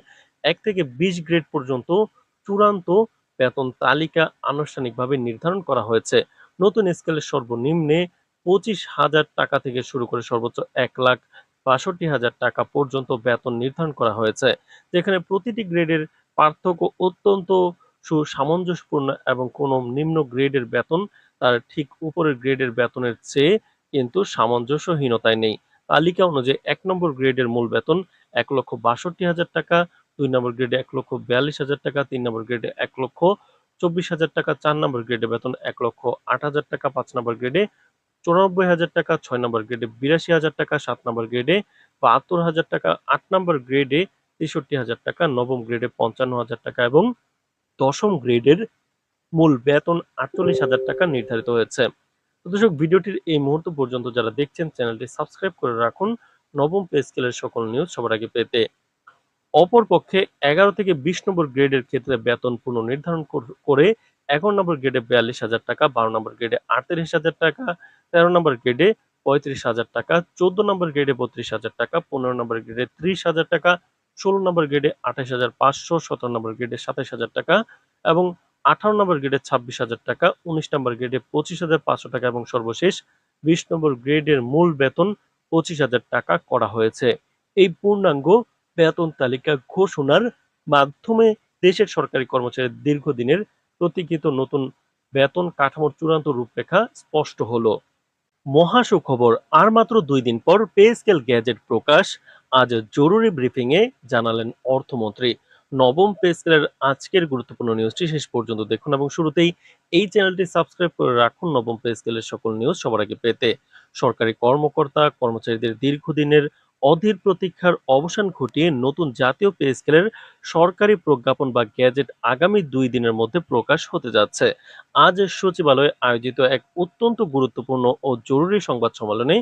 1 থেকে 20 গ্রেড পর্যন্ত চূড়ান্ত বেতন তালিকা আনুষ্ঠানিকভাবে নির্ধারণ করা হয়েছে। নতুন স্কেলের সর্বনিম্নে 25,000 টাকা থেকে শুরু করে সর্বোচ্চ 1,62,000 টাকা পর্যন্ত বেতন নির্ধারণ করা হয়েছে, যেখানে প্রতিটি গ্রেডের পার্থক্য অত্যন্ত সুসামঞ্জস্যপূর্ণ এবং কোনো নিম্ন গ্রেডের বেতন তার ঠিক উপরের গ্রেডের বেতনের চেয়ে কিন্তু সামঞ্জস্যহীনতায় নেই। তালিকা অনুযায়ী 1 নম্বর গ্রেডের মূল বেতন 1,62,000 টাকা, 2 নম্বর গ্রেডে 1,42,000 টাকা, 3 নম্বর গ্রেডে 1,24,000 টাকা, 4 নম্বর গ্রেডে বেতন 1,08,000 টাকা, 5 নম্বর গ্রেডে 94,000 টাকা, 6 নম্বর গ্রেডে 82,000 টাকা, 7 নম্বর গ্রেডে 72,000 টাকা, 8 নম্বর গ্রেডে 63,000 টাকা, নবম গ্রেডে 55,000 টাকা এবং 10ম গ্রেডের মূল বেতন 48,000 টাকা নির্ধারিত হয়েছে। তো দর্শক, ভিডিওটির এই মুহূর্ত পর্যন্ত যারা দেখছেন চ্যানেলটি সাবস্ক্রাইব করে রাখুন নবম পে স্কেলের সকল নিউজ সবার আগে পেতে। অপরপক্ষে 11 থেকে 20 নম্বর গ্রেডের ক্ষেত্রে বেতন পুনর্নির্ধারণ করে 11 নম্বর গ্রেডে 42,000 টাকা, 12 নম্বর গ্রেডে 38,000 টাকা, 13 নম্বর গ্রেডে 35,000 টাকা, 14 নম্বর গ্রেডে 32,000 টাকা, 15 নম্বর গ্রেডে 30,000 টাকা, 16 নম্বর গ্রেডে 28,500, 17 নম্বর গ্রেডে 27,000 টাকা এবং 18 নম্বর গ্রেডে 26,000 টাকা, 19 নম্বর গ্রেডে 25,500 টাকা এবং সর্বশেষ 20 নম্বর গ্রেডের মূল বেতন 25,000 টাকা করা হয়েছে। এই পূর্ণাঙ্গ বেতন তালিকা ঘোষণার মাধ্যমে দেশের সরকারি কর্মচারীর দীর্ঘদিনের প্রতীক্ষিত নতুন বেতন কাঠামোর চূড়ান্ত রূপরেখা স্পষ্ট হলো। মহা সুখবর, আর মাত্র 2 দিন পর পে স্কেল গ্যাজেট প্রকাশ। আজ জরুরি ব্রিফিংয়ে জানালেন অর্থমন্ত্রী। নবম পে স্কেলের আজকের গুরুত্বপূর্ণ নিউজটি শেষ পর্যন্ত দেখুন এবং শুরুতেই এই চ্যানেলটি সাবস্ক্রাইব করে রাখুন নবম পে স্কেলের সকল নিউজ সবার আগে পেতে। সরকারি কর্মকর্তা কর্মচারীদের দীর্ঘদিনের অধীর প্রতীক্ষার অবসান ঘটিয়ে নতুন জাতীয় পে স্কেলের সরকারি প্রজ্ঞাপন বা গ্যাজেট আগামী 2 দিনের মধ্যে প্রকাশ হতে যাচ্ছে। আজ সচিবালয়ে আয়োজিত এক অত্যন্ত গুরুত্বপূর্ণ ও জরুরি সংবাদ সম্মেলনে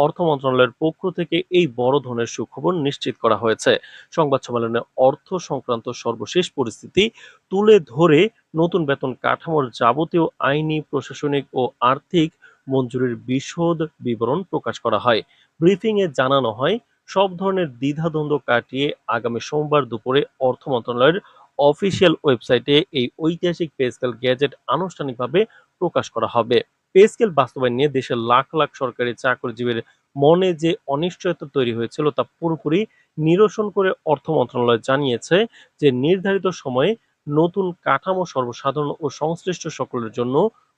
অর্থ মন্ত্রণালয়ের পক্ষ থেকে এই বড় ধরনের সুখবর নিশ্চিত করা হয়েছে। সংবাদ সম্মেলনে অর্থ সংক্রান্ত সর্বশেষ পরিস্থিতি তুলে ধরে নতুন বেতন কাঠামোর যাবতীয় আইনি, প্রশাসনিক ও আর্থিক মঞ্জুরির বিশদ বিবরণ প্রকাশ করা হয়। ব্রিফিংয়ে জানানো হয়, সব ধরনের দ্বিধাদ্বন্দ্ব কাটিয়ে আগামী সোমবার দুপুরে অর্থ মন্ত্রণালয়ের অফিসিয়াল ওয়েবসাইটে এই ঐতিহাসিক পে স্কেল গ্যাজেট আনুষ্ঠানিকভাবে প্রকাশ করা হবে। পে স্কেল বাস্তবায়ন নিয়ে দেশের লাখ লাখ সরকারি চাকরিজীবীর মনে যে অনিশ্চয়তা তৈরি হয়েছিল তা পুরোপুরি নিরসন করে অর্থ মন্ত্রণালয় জানিয়েছে যে নির্ধারিত সময়ে নতুন কাঠামো সর্বসাধারণ ও সংশ্লিষ্ট সকলের জন্য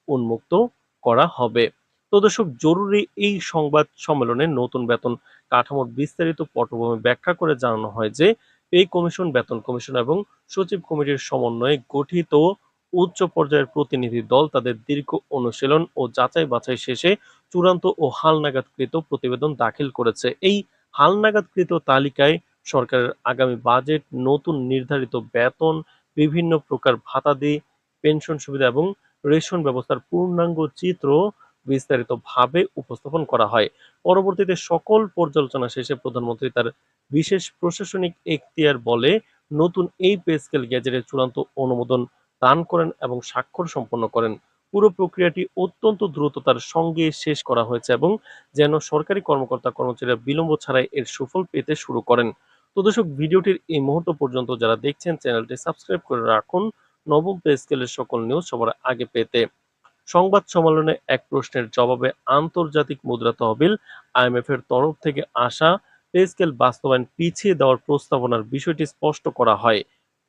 উন্মুক্ত করা হবে। তো দর্শক, জরুরি এই সংবাদ সম্মেলনে নতুন বেতন কাঠামোর বিস্তারিত পটভূমি ব্যাখ্যা করে জানানো হয় যে পে কমিশন, বেতন কমিশন এবং সচিব কমিটির সমন্বয়ে গঠিত উচ্চ পর্যায়ের প্রতিনিধি দল তাদের দীর্ঘ অনুশীলন ও যাচাই বাছাই শেষে চূড়ান্ত ও হালনাগাদকৃত প্রতিবেদন দাখিল করেছে। এই হালনাগাদকৃত তালিকায় সরকারের আগামী বাজেট, নতুন নির্ধারিত বেতন, বিভিন্ন প্রকার ভাতাদি, পেনশন সুবিধা এবং রেশন ব্যবস্থার পূর্ণাঙ্গ চিত্র বিস্তারিতভাবে উপস্থাপন করা হয়। পরবর্তীতে সকল পর্যালোচনা শেষে প্রধানমন্ত্রী তার বিশেষ প্রশাসনিক এখতিয়ার বলে নতুন এই পে স্কেল গ্যাজেটের চূড়ান্ত অনুমোদন দান করেন এবং স্বাক্ষর সম্পন্ন করেন। পুরো প্রক্রিয়াটি অত্যন্ত দ্রুততার সঙ্গে শেষ করা হয়েছে এবং যেন সরকারি কর্মকর্তা কর্মচারীরা বিলম্ব ছাড়াই এর সুফল পেতে শুরু করেন। তো দর্শক, ভিডিওটির এই মুহূর্ত পর্যন্ত যারা দেখছেন চ্যানেলটি সাবস্ক্রাইব করে রাখুন নবম পে স্কেলের সকল নিউজ সবার আগে পেতে। সংবাদ সম্মেলনে এক প্রশ্নের জবাবে আন্তর্জাতিক মুদ্রা তহবিল আইএমএফ এর তরফ থেকে আসা পে স্কেল বাস্তবায়ন পিছিয়ে দেওয়ার প্রস্তাবনার বিষয়টি স্পষ্ট করা হয়।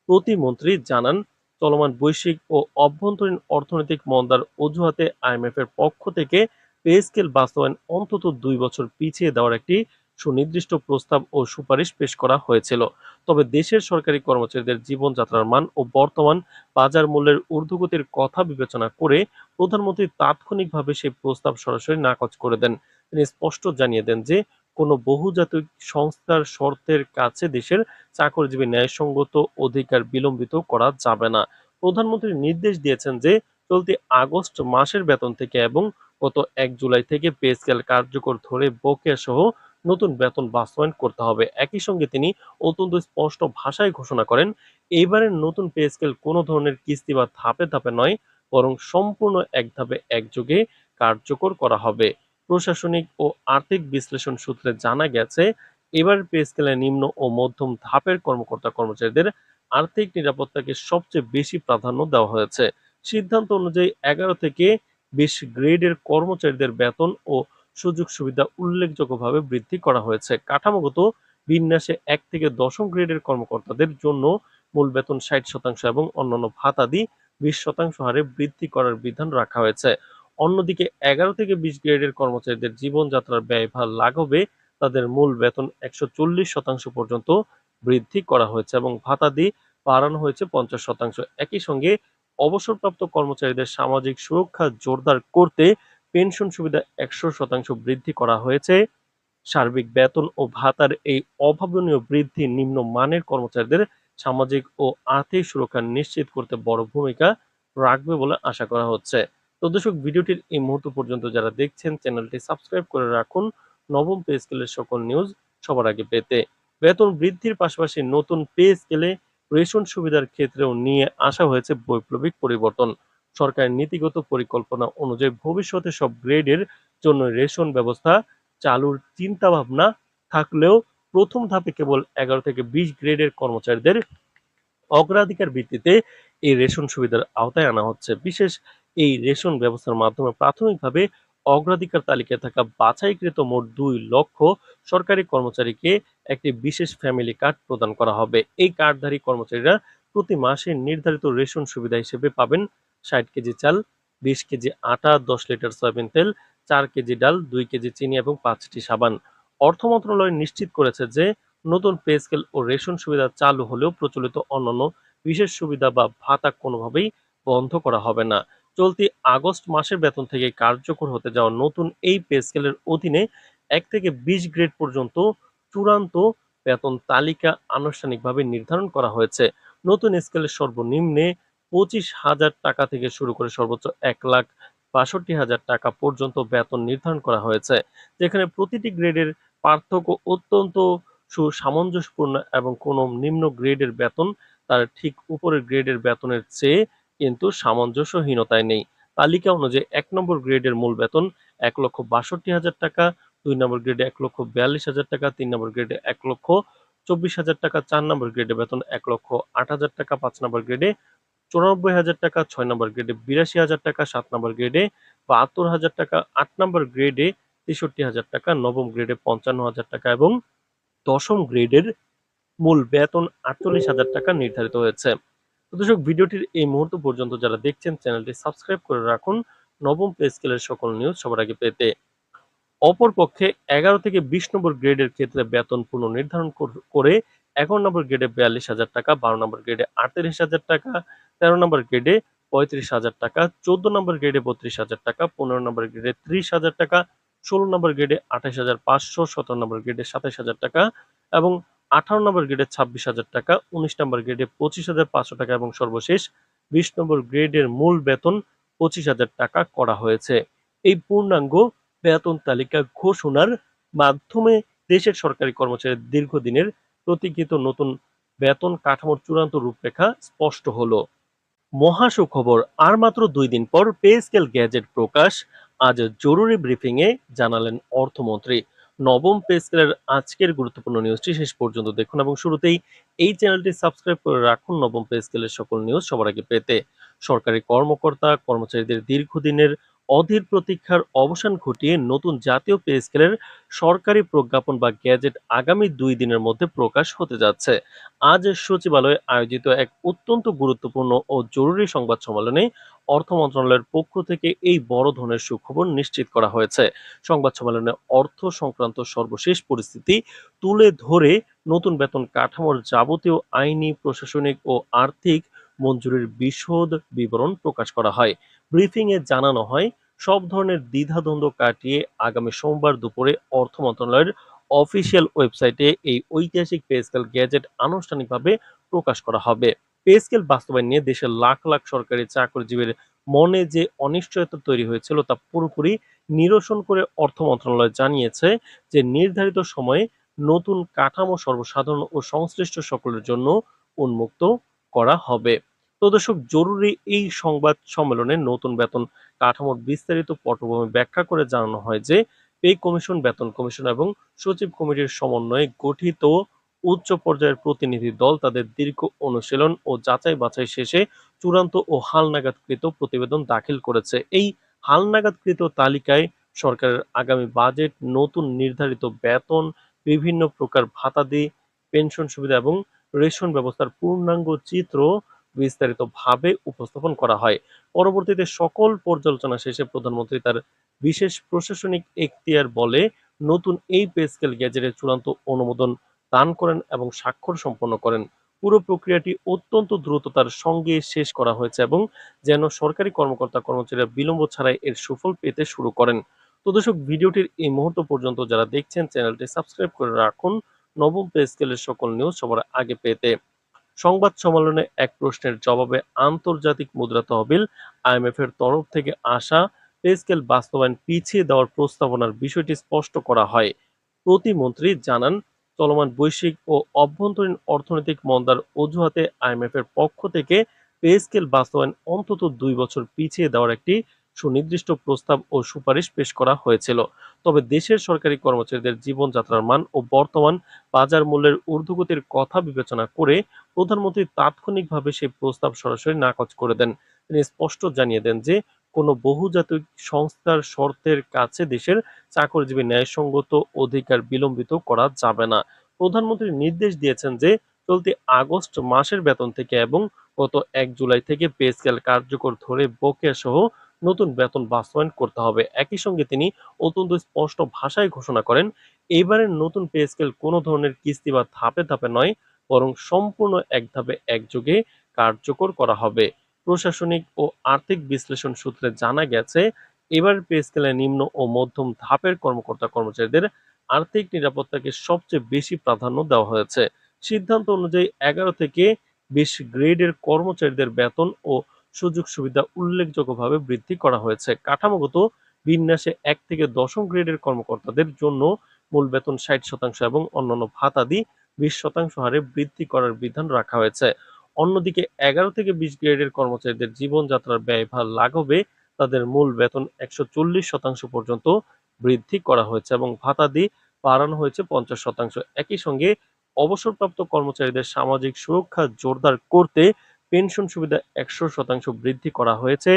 প্রতিমন্ত্রী জানান, চলমান বৈশ্বিক ও অভ্যন্তরীণ অর্থনৈতিক মন্দার অজুহাতে আইএমএফ এর পক্ষ থেকে পে স্কেল বাস্তবায়ন অন্তত 2 বছর পিছিয়ে দেওয়ার একটি সুনির্দিষ্ট প্রস্তাব ও সুপারিশ পেশ করা হয়েছিল। তবে দেশের সরকারি কর্মচারীদের জীবনযাত্রার মান ও বর্তমান বাজার মূল্যের ঊর্ধ্বগতির কথা বিবেচনা করে প্রধানমন্ত্রী তাৎক্ষণিকভাবে সেই প্রস্তাব সরাসরি নাকচ করে দেন। তিনি স্পষ্ট জানিয়ে দেন যে কোনো বহুজাতিক সংস্থার শর্তের কাছে দেশের চাকরিজীবী ন্যায়সঙ্গত অধিকার বিলম্বিত করা যাবে না। প্রধানমন্ত্রী নির্দেশ দিয়েছেন যে চলতি আগস্ট মাসের বেতন থেকে এবং গত 1 জুলাই থেকে পে স্কেল কার্যকর ধরে বকেয়া সহ নতুন বেতন বাস্তবায়ন করতে হবে। একই সঙ্গে তিনি অত্যন্ত স্পষ্ট ভাষায় ঘোষণা করেন, এইবারের নতুন পে স্কেল কোনো ধরনের কিস্তি বা ধাপে ধাপে নয়, বরং সম্পূর্ণ এক ধাপে একযোগে কার্যকর করা হবে। প্রশাসনিক ও আর্থিক বিশ্লেষণ সূত্রে জানা গেছে, এবার পে স্কেলে নিম্ন ও মধ্যম ধাপের কর্মকর্তা কর্মচারীদের আর্থিক নিরাপত্তাকে সবচেয়ে বেশি প্রাধান্য দেওয়া হয়েছে। সিদ্ধান্ত অনুযায়ী 11 থেকে 20 গ্রেডের কর্মচারীদের বেতন ও সুযোগ সুবিধা উল্লেখযোগ্যভাবে বৃদ্ধি করা হয়েছে। কাঠামোগত বিন্যাসে 1 থেকে 10ম গ্রেডের কর্মকর্তাদের জন্য মূল বেতন 60% এবং অন্যান্য ভাতাদি 20% হারে বৃদ্ধি করার বিধান রাখা হয়েছে। অন্যদিকে 11 থেকে 20 গ্রেডের কর্মচারীদের জীবনযাত্রার ব্যয়ভার লাঘবে তাদের মূল বেতন 140% পর্যন্ত বৃদ্ধি করা হয়েছে এবং ভাতাদি বাড়ানো হয়েছে 50%। একই সঙ্গে অবসরপ্রাপ্ত কর্মচারীদের সামাজিক সুরক্ষা জোরদার করতে পেনশন সুবিধা 100% বৃদ্ধি করা হয়েছে। সার্বিক বেতন ও ভাতার এই অভাবনীয় বৃদ্ধি নিম্নমানের কর্মচারীদের সামাজিক ও আর্থিক সুরক্ষা নিশ্চিত করতে বড় ভূমিকা রাখবে বলে আশা করা হচ্ছে। তো দর্শক, ভিডিওটির এই মুহূর্ত পর্যন্ত যারা দেখছেন, চ্যানেলটি সাবস্ক্রাইব করে রাখুন নবম পে স্কেলের সকল নিউজ সবার আগে পেতে। বেতন বৃদ্ধির পাশাপাশি নতুন পে স্কেলে রেশন সুবিধার ক্ষেত্রেও নিয়ে আসা হয়েছে বৈপ্লবিক পরিবর্তন। সরকারের নীতিগত পরিকল্পনা অনুযায়ী ভবিষ্যতে সব গ্রেডের জন্য রেশন ব্যবস্থা চালুর চিন্তাভাবনা থাকলেও প্রথম ধাপে কেবল ১১ থেকে ২০ গ্রেডের কর্মচারীদের অগ্রাধিকার ভিত্তিতে এই রেশন সুবিধার আওতায় আনা হচ্ছে। বিশেষ এই রেশন ব্যবস্থার মাধ্যমে প্রাথমিকভাবে অগ্রাধিকার তালিকায় থাকা বাছাইকৃত মোট ২ লক্ষ সরকারি কর্মচারীকে একটি বিশেষ ফ্যামিলি কার্ড প্রদান করা হবে। এই কার্ডধারী কর্মচারীরা প্রতি মাসে নির্ধারিত রেশন সুবিধা হিসেবে পাবেন ৬০ কেজি চাল, ২০ কেজি আটা, ১০ লিটার সয়াবিন তেল, ৪ কেজি ডাল, ২ কেজি চিনি এবং ৫টি সাবান। অর্থ মন্ত্রণালয় নিশ্চিত করেছে যে নতুন পে স্কেল ও রেশন সুবিধা চালু হলেও প্রচলিত অন্যান্য বিশেষ সুবিধা বা ভাতা কোনোভাবেই বন্ধ করা হবে না। চলতি আগস্ট মাসের বেতন থেকে কার্যকর হতে যাওয়া নতুন এই পে স্কেলের অধীনে ১ থেকে ২০ গ্রেড পর্যন্ত চূড়ান্ত বেতন তালিকা আনুষ্ঠানিকভাবে নির্ধারণ করা হয়েছে। নতুন স্কেলের সর্বনিম্নে ২৫,০০০ টাকা থেকে শুরু করে সর্বোচ্চ ১,৬২,০০০ টাকা পর্যন্ত বেতন নির্ধারণ করা হয়েছে, যেখানে প্রতিটি গ্রেডের পার্থক্য অত্যন্ত সুসামঞ্জস্যপূর্ণ এবং কোনো নিম্ন গ্রেডের বেতন তার ঠিক উপরের গ্রেডের বেতনের চেয়ে কিন্তু সামঞ্জস্যহীনতায় নেই। তালিকা অনুযায়ী ১ নম্বর গ্রেডের মূল বেতন ১,৬২,০০০ টাকা, ২ নম্বর গ্রেডে ১,৪২,০০০ টাকা, ৩ নম্বর গ্রেডে ১,২৪,০০০ টাকা, ৪ নম্বর গ্রেডে বেতন ১,০৮,০০০ টাকা, ৫ নম্বর গ্রেডে ৯৪,০০০ টাকা, ৬ নম্বর গ্রেডে ৮২,০০০ টাকা, ৭ নম্বর গ্রেডে ৭২,০০০ টাকা, ৮ নম্বর গ্রেডে ৬৩,০০০ টাকা, নবম গ্রেডে ৫৫,০০০ টাকা এবং দশম গ্রেডের মূল বেতন ৪৮,০০০ টাকা নির্ধারিত হয়েছে। তো দর্শক, ভিডিওটির এই মুহূর্ত পর্যন্ত যারা দেখছেন, চ্যানেলটি সাবস্ক্রাইব করে রাখুন নবম পে স্কেলের সকল নিউজ সবার আগে পেতে। অপরপক্ষে ১১ থেকে ২০ নম্বর গ্রেডের ক্ষেত্রে বেতন পুনর্নির্ধারণ করে ১১ নম্বর গ্রেডে ৪২,০০০ টাকা, ১২ নম্বর গ্রেডে ৩৮,০০০ টাকা, ১৩ নম্বর গ্রেডে ৩৫,০০০ টাকা, ১৪ নম্বর গ্রেডে ৩২,০০০ টাকা, ১৫ নম্বর গ্রেডে ৩০,০০০ টাকা, ১৬ নম্বর গ্রেডে ২৮,৫০০, ১৭ নম্বর গ্রেডে ২৭,০০০ টাকা এবং ১৮ নম্বর গ্রেডে ২৬,০০০ টাকা, ১৯ নম্বর গ্রেডে ২৫,৫০০ টাকা এবং সর্বশেষ ২০ নম্বর গ্রেডের মূল বেতন ২৫,০০০ টাকা করা হয়েছে। এই পূর্ণাঙ্গ বেতন তালিকা ঘোষণার মাধ্যমে দেশের সরকারি কর্মচারীদের দীর্ঘদিনের প্রতীক্ষিত নতুন বেতন কাঠামোর চূড়ান্ত রূপরেখা স্পষ্ট হলো। মহা সুখবর, আর মাত্র ২ দিন পর পে স্কেল গ্যাজেট প্রকাশ। আজ জরুরি ব্রিফিংয়ে জানালেন অর্থমন্ত্রী। নবম পে স্কেলের আজকের গুরুত্বপূর্ণ নিউজটি শেষ পর্যন্ত দেখুন এবং শুরুতেই এই চ্যানেলটি সাবস্ক্রাইব করে রাখুন নবম পে স্কেলের সকল নিউজ সবার আগে পেতে। সরকারি কর্মকর্তা কর্মচারীদের দীর্ঘদিনের অধীর প্রতীক্ষার অবসান ঘটিয়ে নতুন জাতীয় পে স্কেলের সরকারি প্রজ্ঞাপন বা গ্যাজেট আগামী ২ দিনের মধ্যে প্রকাশ হতে যাচ্ছে। আজ সচিবালয়ে আয়োজিত এক অত্যন্ত গুরুত্বপূর্ণ ও জরুরি সংবাদ সম্মেলনে অর্থ মন্ত্রণালয়ের পক্ষ থেকে এই বড় ধরনের সুখবর নিশ্চিত করা হয়েছে। সংবাদ সম্মেলনে অর্থ সংক্রান্ত সর্বশেষ পরিস্থিতি তুলে ধরে নতুন বেতন কাঠামোর যাবতীয় আইনি, প্রশাসনিক ও আর্থিক মঞ্জুরির বিশদ বিবরণ প্রকাশ করা হয়। ব্রিফিংয়ে জানানো হয়, সব ধরনের দ্বিধাদ্বন্দ্ব কাটিয়ে আগামী সোমবার দুপুরে অর্থ মন্ত্রণালয়ের অফিসিয়াল ওয়েবসাইটে এই ঐতিহাসিক পে স্কেল গ্যাজেট আনুষ্ঠানিকভাবে প্রকাশ করা হবে। পে স্কেল বাস্তবায়ন নিয়ে দেশের লাখ লাখ সরকারি চাকরিজীবীর মনে যে অনিশ্চয়তা তৈরি হয়েছিল তা পুরোপুরি নিরসন করে অর্থ মন্ত্রণালয় জানিয়েছে যে নির্ধারিত সময়ে নতুন কাঠামো সর্বসাধারণ ও সংশ্লিষ্ট সকলের জন্য উন্মুক্ত করা হবে। তো দর্শক, জরুরি এই সংবাদ সম্মেলনে নতুন বেতন কাঠামোর বিস্তারিত পটভূমি ব্যাখ্যা করে জানানো হয় যে পে কমিশন, বেতন কমিশন এবং সচিব কমিটির সমন্বয়ে গঠিত উচ্চ পর্যায়ের প্রতিনিধি দল তাদের দীর্ঘ অনুশীলন ও যাচাই বাছাই শেষে চূড়ান্ত ও হালনাগাদকৃত প্রতিবেদন দাখিল করেছে। এই হালনাগাদকৃত তালিকায় সরকারের আগামী বাজেট, নতুন নির্ধারিত বেতন, বিভিন্ন প্রকার ভাতাদি, পেনশন সুবিধা এবং রেশন ব্যবস্থার পূর্ণাঙ্গ চিত্র বিস্তারিতভাবে উপস্থাপন করা হয়। পরবর্তীতে সকল পর্যালোচনা শেষে প্রধানমন্ত্রী তার বিশেষ প্রশাসনিক এখতিয়ার বলে নতুন এই পে স্কেল গ্যাজেটের চূড়ান্ত অনুমোদন দান করেন এবং স্বাক্ষর সম্পন্ন করেন। পুরো প্রক্রিয়াটি অত্যন্ত দ্রুততার সঙ্গে শেষ করা হয়েছে এবং যেন সরকারি কর্মকর্তা কর্মচারীরা বিলম্ব ছাড়াই এর সুফল পেতে শুরু করেন। তো দর্শক, ভিডিওটির এই মুহূর্ত পর্যন্ত যারা দেখছেন, চ্যানেলটি সাবস্ক্রাইব করে রাখুন নবম পে স্কেলের সকল নিউজ সবার আগে পেতে। সংবাদ সম্মেলনে এক প্রশ্নের জবাবে আন্তর্জাতিক মুদ্রা তহবিল আইএমএফ এর তরফ থেকে আসা পে স্কেল বাস্তবায়ন পিছিয়ে দেওয়ার প্রস্তাবনার বিষয়টি স্পষ্ট করা হয়। প্রতিমন্ত্রী জানান, চলমান বৈশ্বিক ও অভ্যন্তরীণ অর্থনৈতিক মন্দার অজুহাতে আইএমএফ এর পক্ষ থেকে পে স্কেল বাস্তবায়ন অন্তত ২ বছর পিছিয়ে দেওয়ার একটি সুনির্দিষ্ট প্রস্তাব ও সুপারিশ পেশ করা হয়েছিল। তবে দেশের সরকারি কর্মচারীদের জীবনযাত্রার মান ও বর্তমান বাজার মূল্যের ঊর্ধ্বগতির কথা বিবেচনা করে প্রধানমন্ত্রী তাৎক্ষণিকভাবে সেই প্রস্তাব সরাসরি নাকচ করে দেন। তিনি স্পষ্ট জানিয়ে দেন যে কোনো বহুজাতিক সংস্থার শর্তের কাছে দেশের চাকরিজীবী ন্যায়সঙ্গত অধিকার বিলম্বিত করা যাবে না। প্রধানমন্ত্রী নির্দেশ দিয়েছেন যে চলতি আগস্ট মাসের বেতন থেকে এবং গত ১ জুলাই থেকে পে স্কেল কার্যকর ধরে বকেয়া সহ নতুন বেতন বাস্তবায়ন করতে হবে। একই সঙ্গে তিনি অত্যন্ত স্পষ্ট ভাষায় ঘোষণা করেন, এবারের নতুন পে স্কেল কোনো ধরনের কিস্তি বা ধাপে ধাপে নয়, বরং সম্পূর্ণ এক ধাপে একযোগে কার্যকর করা হবে। প্রশাসনিক ও আর্থিক বিশ্লেষণ সূত্রে জানা গেছে, এবার পে স্কেলে নিম্ন ও মধ্যম ধাপের কর্মকর্তা-কর্মচারীদের আর্থিক নিরাপত্তাকে সবচেয়ে বেশি প্রাধান্য দেওয়া হয়েছে। সিদ্ধান্ত অনুযায়ী ১১ থেকে ২০ গ্রেডের কর্মচারীদের বেতন ও সুযোগ সুবিধা উল্লেখযোগ্যভাবে বৃদ্ধি করা হয়েছে। কাঠামোগত বিন্যাসে ১ থেকে ১০ম গ্রেডের কর্মকর্তাদের জন্য মূল বেতন ৬০% এবং অন্যান্য ভাতাদি ২০% হারে বৃদ্ধি করার বিধান রাখা হয়েছে। অন্যদিকে ১১ থেকে ২০ গ্রেডের কর্মচারীদের জীবনযাত্রার ব্যয়ভার লাঘবে তাদের মূল বেতন ১৪০% পর্যন্ত বৃদ্ধি করা হয়েছে এবং ভাতাদি বাড়ানো হয়েছে ৫০%। একই সঙ্গে অবসরপ্রাপ্ত কর্মচারীদের সামাজিক সুরক্ষা জোরদার করতে পেনশন সুবিধা ১০০% বৃদ্ধি করা হয়েছে।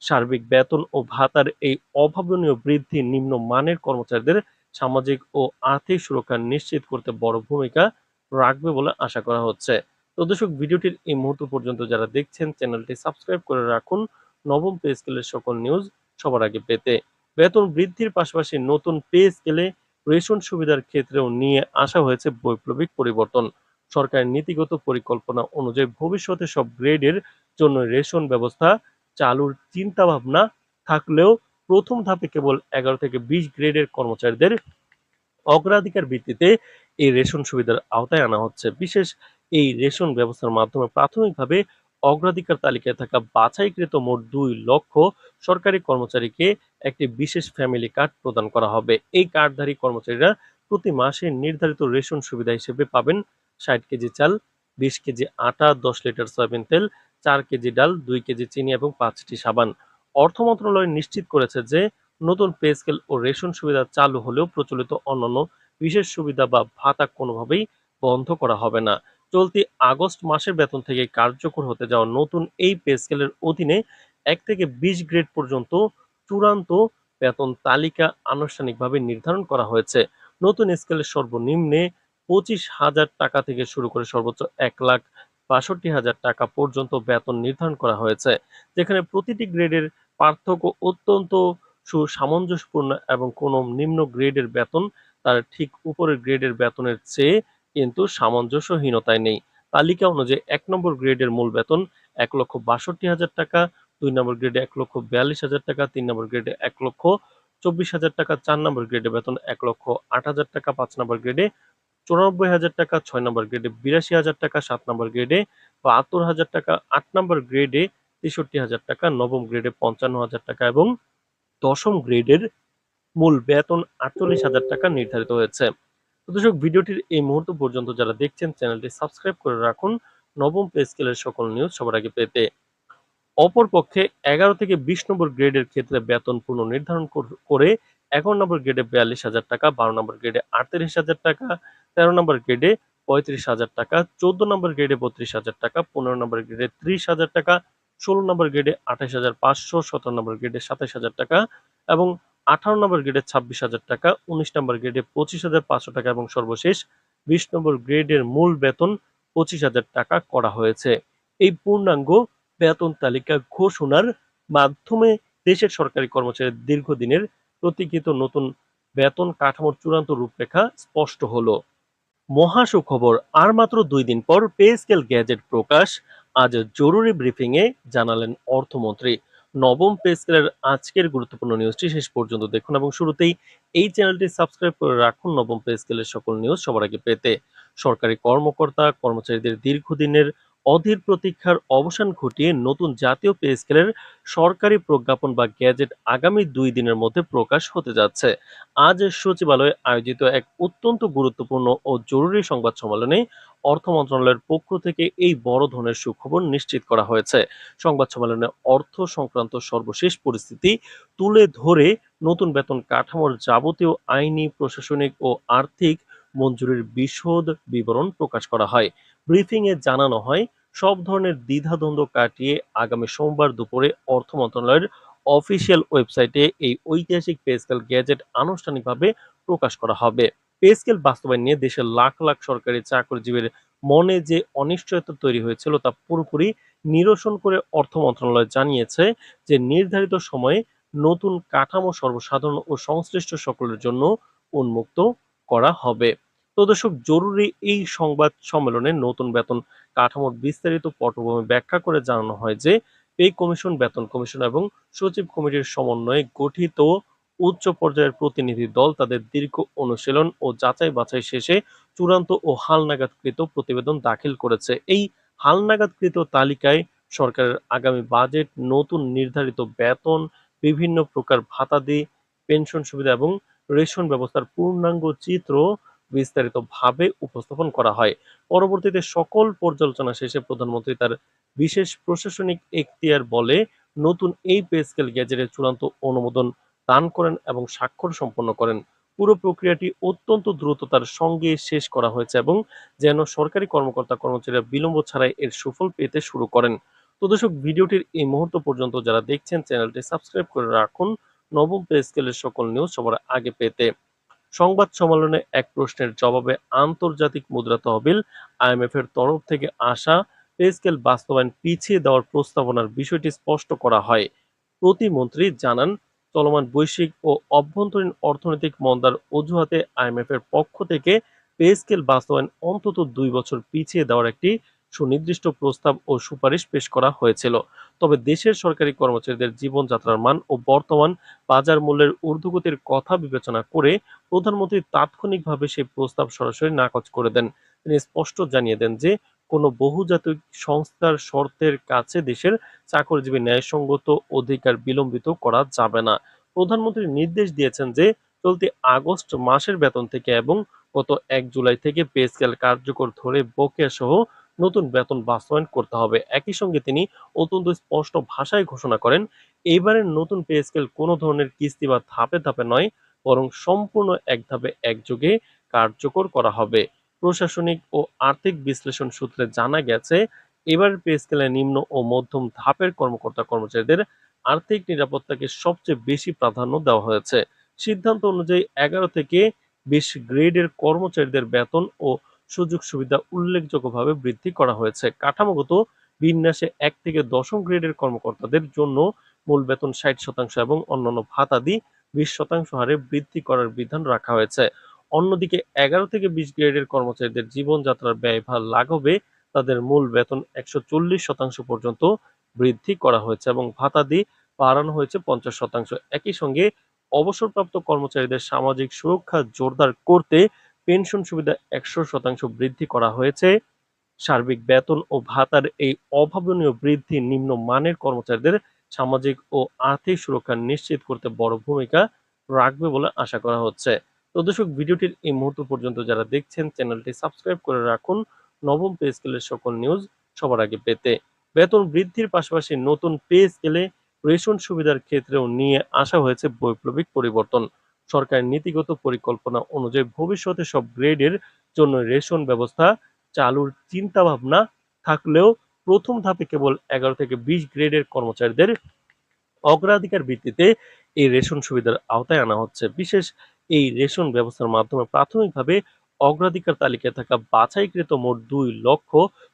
সার্বিক বেতন ও ভাতার এই অভাবনীয় বৃদ্ধি নিম্নমানের কর্মচারীদের সামাজিক ও আর্থিক সুরক্ষা নিশ্চিত করতে বড় ভূমিকা রাখবে বলে আশা করা হচ্ছে। তো দর্শক, ভিডিওটির এই মুহূর্ত পর্যন্ত যারা দেখছেন, চ্যানেলটি সাবস্ক্রাইব করে রাখুন নবম পে স্কেলের সকল নিউজ সবার আগে পেতে। বেতন বৃদ্ধির পাশাপাশি নতুন পে স্কেলে রেশন সুবিধার ক্ষেত্রেও নিয়ে আসা হয়েছে বৈপ্লবিক পরিবর্তন। সরকারের নীতিগত পরিকল্পনা অনুযায়ী ভবিষ্যতে সব গ্রেডের জন্য রেশন ব্যবস্থা চালুর চিন্তাভাবনা থাকলেও প্রথম ধাপে কেবল ১১ থেকে ২০ গ্রেডের কর্মচারীদের অগ্রাধিকার ভিত্তিতে এই রেশন সুবিধার আওতায় আনা হচ্ছে। বিশেষ এই রেশন ব্যবস্থার মাধ্যমে প্রাথমিকভাবে অগ্রাধিকার তালিকায় থাকা বাছাইকৃত মোট ২ লক্ষ সরকারি কর্মচারীকে একটি বিশেষ ফ্যামিলি কার্ড প্রদান করা হবে। এই কার্ডধারী কর্মচারীরা প্রতি মাসে নির্ধারিত রেশন সুবিধা হিসেবে পাবেন ৬০ কেজি চাল, ২০ কেজি আটা, ১০ লিটার সয়াবিন তেল, ৪ কেজি ডাল, ২ কেজি চিনি এবং ৫টি সাবান। অর্থ মন্ত্রণালয় নিশ্চিত করেছে যে নতুন পে স্কেল ও রেশন সুবিধা চালু হলেও প্রচলিত অন্যান্য বিশেষ সুবিধা বা ভাতা কোনোভাবেই বন্ধ করা হবে না। চলতি আগস্ট মাসের বেতন থেকে কার্যকর হতে যাওয়া নতুন এই পে স্কেলের অধীনে ১ থেকে ২০ গ্রেড পর্যন্ত চূড়ান্ত বেতন তালিকা আনুষ্ঠানিকভাবে নির্ধারণ করা হয়েছে। নতুন স্কেলের সর্বনিম্নে ২৫,০০০ টাকা থেকে শুরু করে সর্বোচ্চ ১,৬২,০০০ টাকা পর্যন্ত বেতন নির্ধারণ করা হয়েছে, যেখানে প্রতিটি গ্রেডের পার্থক্য অত্যন্ত সুসামঞ্জস্যপূর্ণ এবং কোনো নিম্ন গ্রেডের বেতন তার ঠিক উপরের গ্রেডের বেতনের চেয়ে কিন্তু সামঞ্জস্যহীনতায় নেই। তালিকা অনুযায়ী ১ নম্বর গ্রেডের মূল বেতন ১,৬২,০০০ টাকা, ২ নম্বর গ্রেডে ১,৪২,০০০ টাকা, ৩ নম্বর গ্রেডে ১,২৪,০০০ টাকা, ৪ নম্বর গ্রেডে বেতন ১,০৮,০০০ টাকা, ৫ নম্বর গ্রেডে ৯৪,০০০ টাকা, ৬ নম্বর গ্রেডে ৮২,০০০ টাকা, ৭ নম্বর গ্রেডে ৭২,০০০ টাকা, ৮ নম্বর গ্রেডে ৬৩,০০০ টাকা, নবম গ্রেডে ৫৫,০০০ টাকা এবং দশম গ্রেডের মূল বেতন ৪৮,০০০ টাকা নির্ধারিত হয়েছে। তো দর্শক, ভিডিওটির এই মুহূর্ত পর্যন্ত যারা দেখছেন, চ্যানেলটি সাবস্ক্রাইব করে রাখুন নবম পে স্কেলের সকল নিউজ সবার আগে পেতে। অপরপক্ষে ১১ থেকে ২০ নম্বর গ্রেডের ক্ষেত্রে বেতন পুনর্নির্ধারণ করে ১১ নম্বর গ্রেডে ৪২,০০০ টাকা, ১২ নম্বর গ্রেডে ৩৮,০০০ টাকা, ১৩ নম্বর গ্রেডে ৩৫,০০০ টাকা, ১৪ নম্বর গ্রেডে ৩২,০০০ টাকা, ১৫ নম্বর গ্রেডে ৩০,০০০ টাকা, ১৬ নম্বর গ্রেডে ২৮,৫০০, ১৭ নম্বর গ্রেডে ২৭,০০০ টাকা এবং ১৮ নম্বর গ্রেডে ২৬,০০০ টাকা, ১৯ নম্বর গ্রেডে ২৫,৫০০ টাকা এবং সর্বশেষ ২০ নম্বর গ্রেডের মূল বেতন ২৫,০০০ টাকা করা হয়েছে। এই পূর্ণাঙ্গ বেতন তালিকা ঘোষণার মাধ্যমে দেশের সরকারি কর্মচারীর দীর্ঘদিনের প্রতীক্ষিত নতুন বেতন কাঠামোর চূড়ান্ত রূপরেখা স্পষ্ট হলো। মহা সুখবর, আর মাত্র ২ দিন পর পে স্কেল গ্যাজেট প্রকাশ। আজ জরুরি ব্রিফিংয়ে জানালেন অর্থমন্ত্রী। নবম পে স্কেলের আজকের গুরুত্বপূর্ণ নিউজটি শেষ পর্যন্ত দেখুন এবং শুরুতেই এই চ্যানেলটি সাবস্ক্রাইব করে রাখুন নবম পে স্কেলের সকল নিউজ সবার আগে পেতে। সরকারি কর্মকর্তা কর্মচারীদের দীর্ঘদিনের অধীর প্রতীক্ষার অবসান ঘটিয়ে নতুন জাতীয় পে স্কেলের সরকারি প্রজ্ঞাপন বা গ্যাজেট আগামী 2 দিনের মধ্যে প্রকাশ হতে যাচ্ছে। আজ সচিবালয়ে আয়োজিত এক অত্যন্ত গুরুত্বপূর্ণ ও জরুরি সংবাদ সম্মেলনে অর্থ মন্ত্রণালয়ের পক্ষ থেকে এই বড় ধরনের সুখবর নিশ্চিত করা হয়েছে। সংবাদ সম্মেলনে অর্থ সংক্রান্ত সর্বশেষ পরিস্থিতি তুলে ধরে নতুন বেতন কাঠামোর যাবতীয় আইনি, প্রশাসনিক ও আর্থিক মঞ্জুরির বিশদ বিবরণ প্রকাশ করা হয়। ব্রিফিংয়ে জানানো হয়, সব ধরনের দ্বিধাদ্বন্দ্ব কাটিয়ে আগামী সোমবার দুপুরে অর্থ মন্ত্রণালয়ের অফিসিয়াল ওয়েবসাইটে এই ঐতিহাসিক পে স্কেল গ্যাজেট আনুষ্ঠানিকভাবে প্রকাশ করা হবে। পে স্কেল বাস্তবায়ন নিয়ে দেশের লাখ লাখ সরকারি চাকরিজীবীর মনে যে অনিশ্চয়তা তৈরি হয়েছিল তা পুরোপুরি নিরসন করে অর্থ মন্ত্রণালয় জানিয়েছে যে নির্ধারিত সময়ে নতুন কাঠামো সর্বসাধারণ ও সংশ্লিষ্ট সকলের জন্য উন্মুক্ত করা হবে। তো দর্শক, জরুরি এই সংবাদ সম্মেলনে নতুন বেতন কাঠামোর বিস্তারিত পটভূমি ব্যাখ্যা করে জানানো হয় যে পে কমিশন, বেতন কমিশন এবং সচিব কমিটির সমন্বয়ে গঠিত উচ্চ পর্যায়ের প্রতিনিধি দল তাদের দীর্ঘ অনুশীলন ও যাচাই বাছাই শেষে চূড়ান্ত ও হালনাগাদকৃত প্রতিবেদন দাখিল করেছে। এই হালনাগাদকৃত তালিকায় সরকারের আগামী বাজেট, নতুন নির্ধারিত বেতন, বিভিন্ন প্রকার ভাতাদি, পেনশন সুবিধা এবং রেশন ব্যবস্থার পূর্ণাঙ্গ চিত্র বিস্তারিতভাবে উপস্থাপন করা হয়। পরবর্তীতে সকল পর্যালোচনা শেষে প্রধানমন্ত্রী তার বিশেষ প্রশাসনিক এখতিয়ার বলে নতুন এই পে স্কেল গ্যাজেটের চূড়ান্ত অনুমোদন দান করেন এবং স্বাক্ষর সম্পন্ন করেন। পুরো প্রক্রিয়াটি অত্যন্ত দ্রুততার সঙ্গে শেষ করা হয়েছে এবং যেন সরকারি কর্মকর্তা কর্মচারীরা বিলম্ব ছাড়াই এর সুফল পেতে শুরু করেন। তো দর্শক, ভিডিওটির এই মুহূর্ত পর্যন্ত যারা দেখছেন চ্যানেলটি সাবস্ক্রাইব করে রাখুন নবম পে স্কেলের সকল নিউজ সবার আগে পেতে। সংবাদ সম্মেলনে এক প্রশ্নের জবাবে আন্তর্জাতিক মুদ্রা তহবিল আইএমএফ এর তরফ থেকে আসা পে স্কেল বাস্তবায়ন পিছিয়ে দেওয়ার প্রস্তাবনার বিষয়টি স্পষ্ট করা হয়। প্রতিমন্ত্রী জানান, চলমান বৈশ্বিক ও অভ্যন্তরীণ অর্থনৈতিক মন্দার অজুহাতে আইএমএফ এর পক্ষ থেকে পে স্কেল বাস্তবায়ন অন্তত 2 বছর পিছিয়ে দেওয়ার একটি সুনির্দিষ্ট প্রস্তাব ও সুপারিশ পেশ করা হয়েছিল। তবে দেশের সরকারি কর্মচারীদের জীবনযাত্রার মান ও বর্তমান বাজার মূল্যের ঊর্ধ্বগতির কথা বিবেচনা করে প্রধানমন্ত্রী তাৎক্ষণিকভাবে সেই প্রস্তাব সরাসরি নাকচ করে দেন। তিনি স্পষ্ট জানিয়ে দেন যে কোনো বহুজাতিক সংস্থার শর্তের কাছে দেশের চাকরিজীবী ন্যায়সঙ্গত অধিকার বিলম্বিত করা যাবে না। প্রধানমন্ত্রী নির্দেশ দিয়েছেন যে চলতি আগস্ট মাসের বেতন থেকে এবং গত 1 জুলাই থেকে পে স্কেল কার্যকর ধরে বকেয়া সহ নতুন বেতন বাস্তবায়ন করতে হবে। একই সঙ্গে তিনি অত্যন্ত স্পষ্ট ভাষায় ঘোষণা করেন, এইবারের নতুন পে স্কেল কোনো ধরনের কিস্তি বা ধাপে ধাপে নয়, বরং সম্পূর্ণ এক ধাপে একযোগে কার্যকর করা হবে। প্রশাসনিক ও আর্থিক বিশ্লেষণ সূত্রে জানা গেছে, এবার পে স্কেলে নিম্ন ও মধ্যম ধাপের কর্মকর্তা কর্মচারীদের আর্থিক নিরাপত্তাকে সবচেয়ে বেশি প্রাধান্য দেওয়া হয়েছে। সিদ্ধান্ত অনুযায়ী 11 থেকে 20 গ্রেডের কর্মচারীদের বেতন ও সুযোগ সুবিধা উল্লেখযোগ্যভাবে বৃদ্ধি করা হয়েছে। কাঠামোগত বিন্যাসে 1 থেকে 10ম গ্রেডের কর্মকর্তাদের জন্য মূল বেতন 60% এবং অন্যান্য ভাতাদি 20% হারে বৃদ্ধি করার বিধান রাখা হয়েছে। অন্যদিকে 11 থেকে 20 গ্রেডের কর্মচারীদের জীবনযাত্রার ব্যয়ভার লাঘবে তাদের মূল বেতন 140% পর্যন্ত বৃদ্ধি করা হয়েছে এবং ভাতাদি বাড়ানো হয়েছে 50%। একই সঙ্গে অবসরপ্রাপ্ত কর্মচারীদের সামাজিক সুরক্ষা জোরদার করতে পেনশন সুবিধা 100% বৃদ্ধি করা হয়েছে। সার্বিক বেতন ও ভাতার এই অভাবনীয় বৃদ্ধি নিম্ন মানের কর্মচারীদের সামাজিক ও আর্থিক সুরক্ষা নিশ্চিত করতে বড় ভূমিকা রাখবে বলে আশা করা হচ্ছে। তো দর্শক, ভিডিওটির এই মুহূর্ত পর্যন্ত যারা দেখছেন চ্যানেলটি সাবস্ক্রাইব করে রাখুন নবম পে স্কেলের সকল নিউজ সবার আগে পেতে। বেতন বৃদ্ধির পাশাপাশি নতুন পে স্কেলে রেশন সুবিধার ক্ষেত্রেও নিয়ে আসা হয়েছে বৈপ্লবিক পরিবর্তন। সরকারের নীতিগত পরিকল্পনা অনুযায়ী ভবিষ্যতে সব গ্রেডের জন্য রেশন ব্যবস্থা চালুর চিন্তাভাবনা থাকলেও প্রথম ধাপে কেবল 11 থেকে 20 গ্রেডের কর্মচারীদের অগ্রাধিকার ভিত্তিতে এই রেশন সুবিধার আওতায় আনা হচ্ছে। বিশেষ এই রেশন ব্যবস্থার মাধ্যমে প্রাথমিকভাবে অগ্রাধিকার তালিকায় থাকা বাছাইকৃত মোট 2 লক্ষ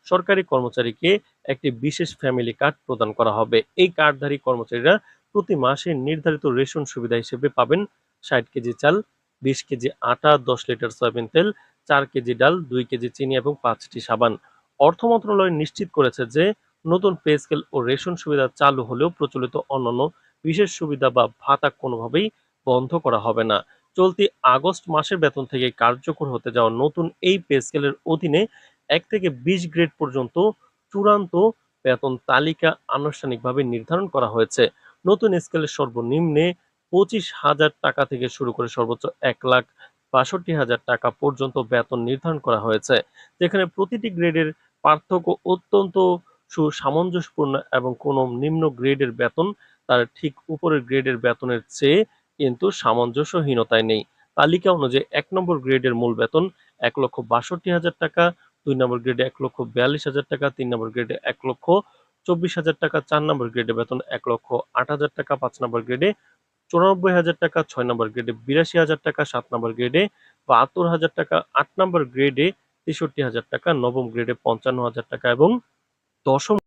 সরকারি কর্মচারীকে একটি বিশেষ ফ্যামিলি কার্ড প্রদান করা হবে। এই কার্ডধারী কর্মচারীরা প্রতি মাসে নির্ধারিত রেশন সুবিধা হিসেবে পাবেন 60 কেজি চাল, 20 কেজি আটা, 10 লিটার সয়াবিন তেল, 4 কেজি ডাল, 2 কেজি চিনি এবং 5টি সাবান। অর্থ মন্ত্রণালয় নিশ্চিত করেছে যে নতুন পে স্কেল ও রেশন সুবিধা চালু হলেও প্রচলিত অন্যান্য বিশেষ সুবিধা বা ভাতা কোনোভাবেই বন্ধ করা হবে না। চলতি আগস্ট মাসের বেতন থেকে কার্যকর হতে যাওয়া নতুন এই পে স্কেলের অধীনে 1 থেকে 20 গ্রেড পর্যন্ত চূড়ান্ত বেতন তালিকা আনুষ্ঠানিকভাবে নির্ধারণ করা হয়েছে। নতুন স্কেলের সর্বনিম্নে 25,000 টাকা থেকে শুরু করে সর্বোচ্চ 1,62,000 টাকা পর্যন্ত বেতন নির্ধারণ করা হয়েছে, যেখানে প্রতিটি গ্রেডের পার্থক্য অত্যন্ত সুসামঞ্জস্যপূর্ণ এবং কোনো নিম্ন গ্রেডের বেতন তার ঠিক উপরের গ্রেডের বেতনের চেয়ে কিন্তু সামঞ্জস্যহীনতায় নেই। তালিকা অনুযায়ী 1 নম্বর গ্রেডের মূল বেতন 1,62,000 টাকা, 2 নম্বর গ্রেডে 1,42,000 টাকা, 3 নম্বর গ্রেডে 1,24,000 টাকা, 4 নম্বর গ্রেডে বেতন 1,08,000 টাকা, 5 নম্বর গ্রেডে 94,000 টাকা, 6 নম্বর গ্রেডে 82,000 টাকা, 7 নম্বর গ্রেডে 72,000 টাকা, 8 নম্বর গ্রেডে 63,000 টাকা, নবম গ্রেডে 55,000 টাকা এবং দশম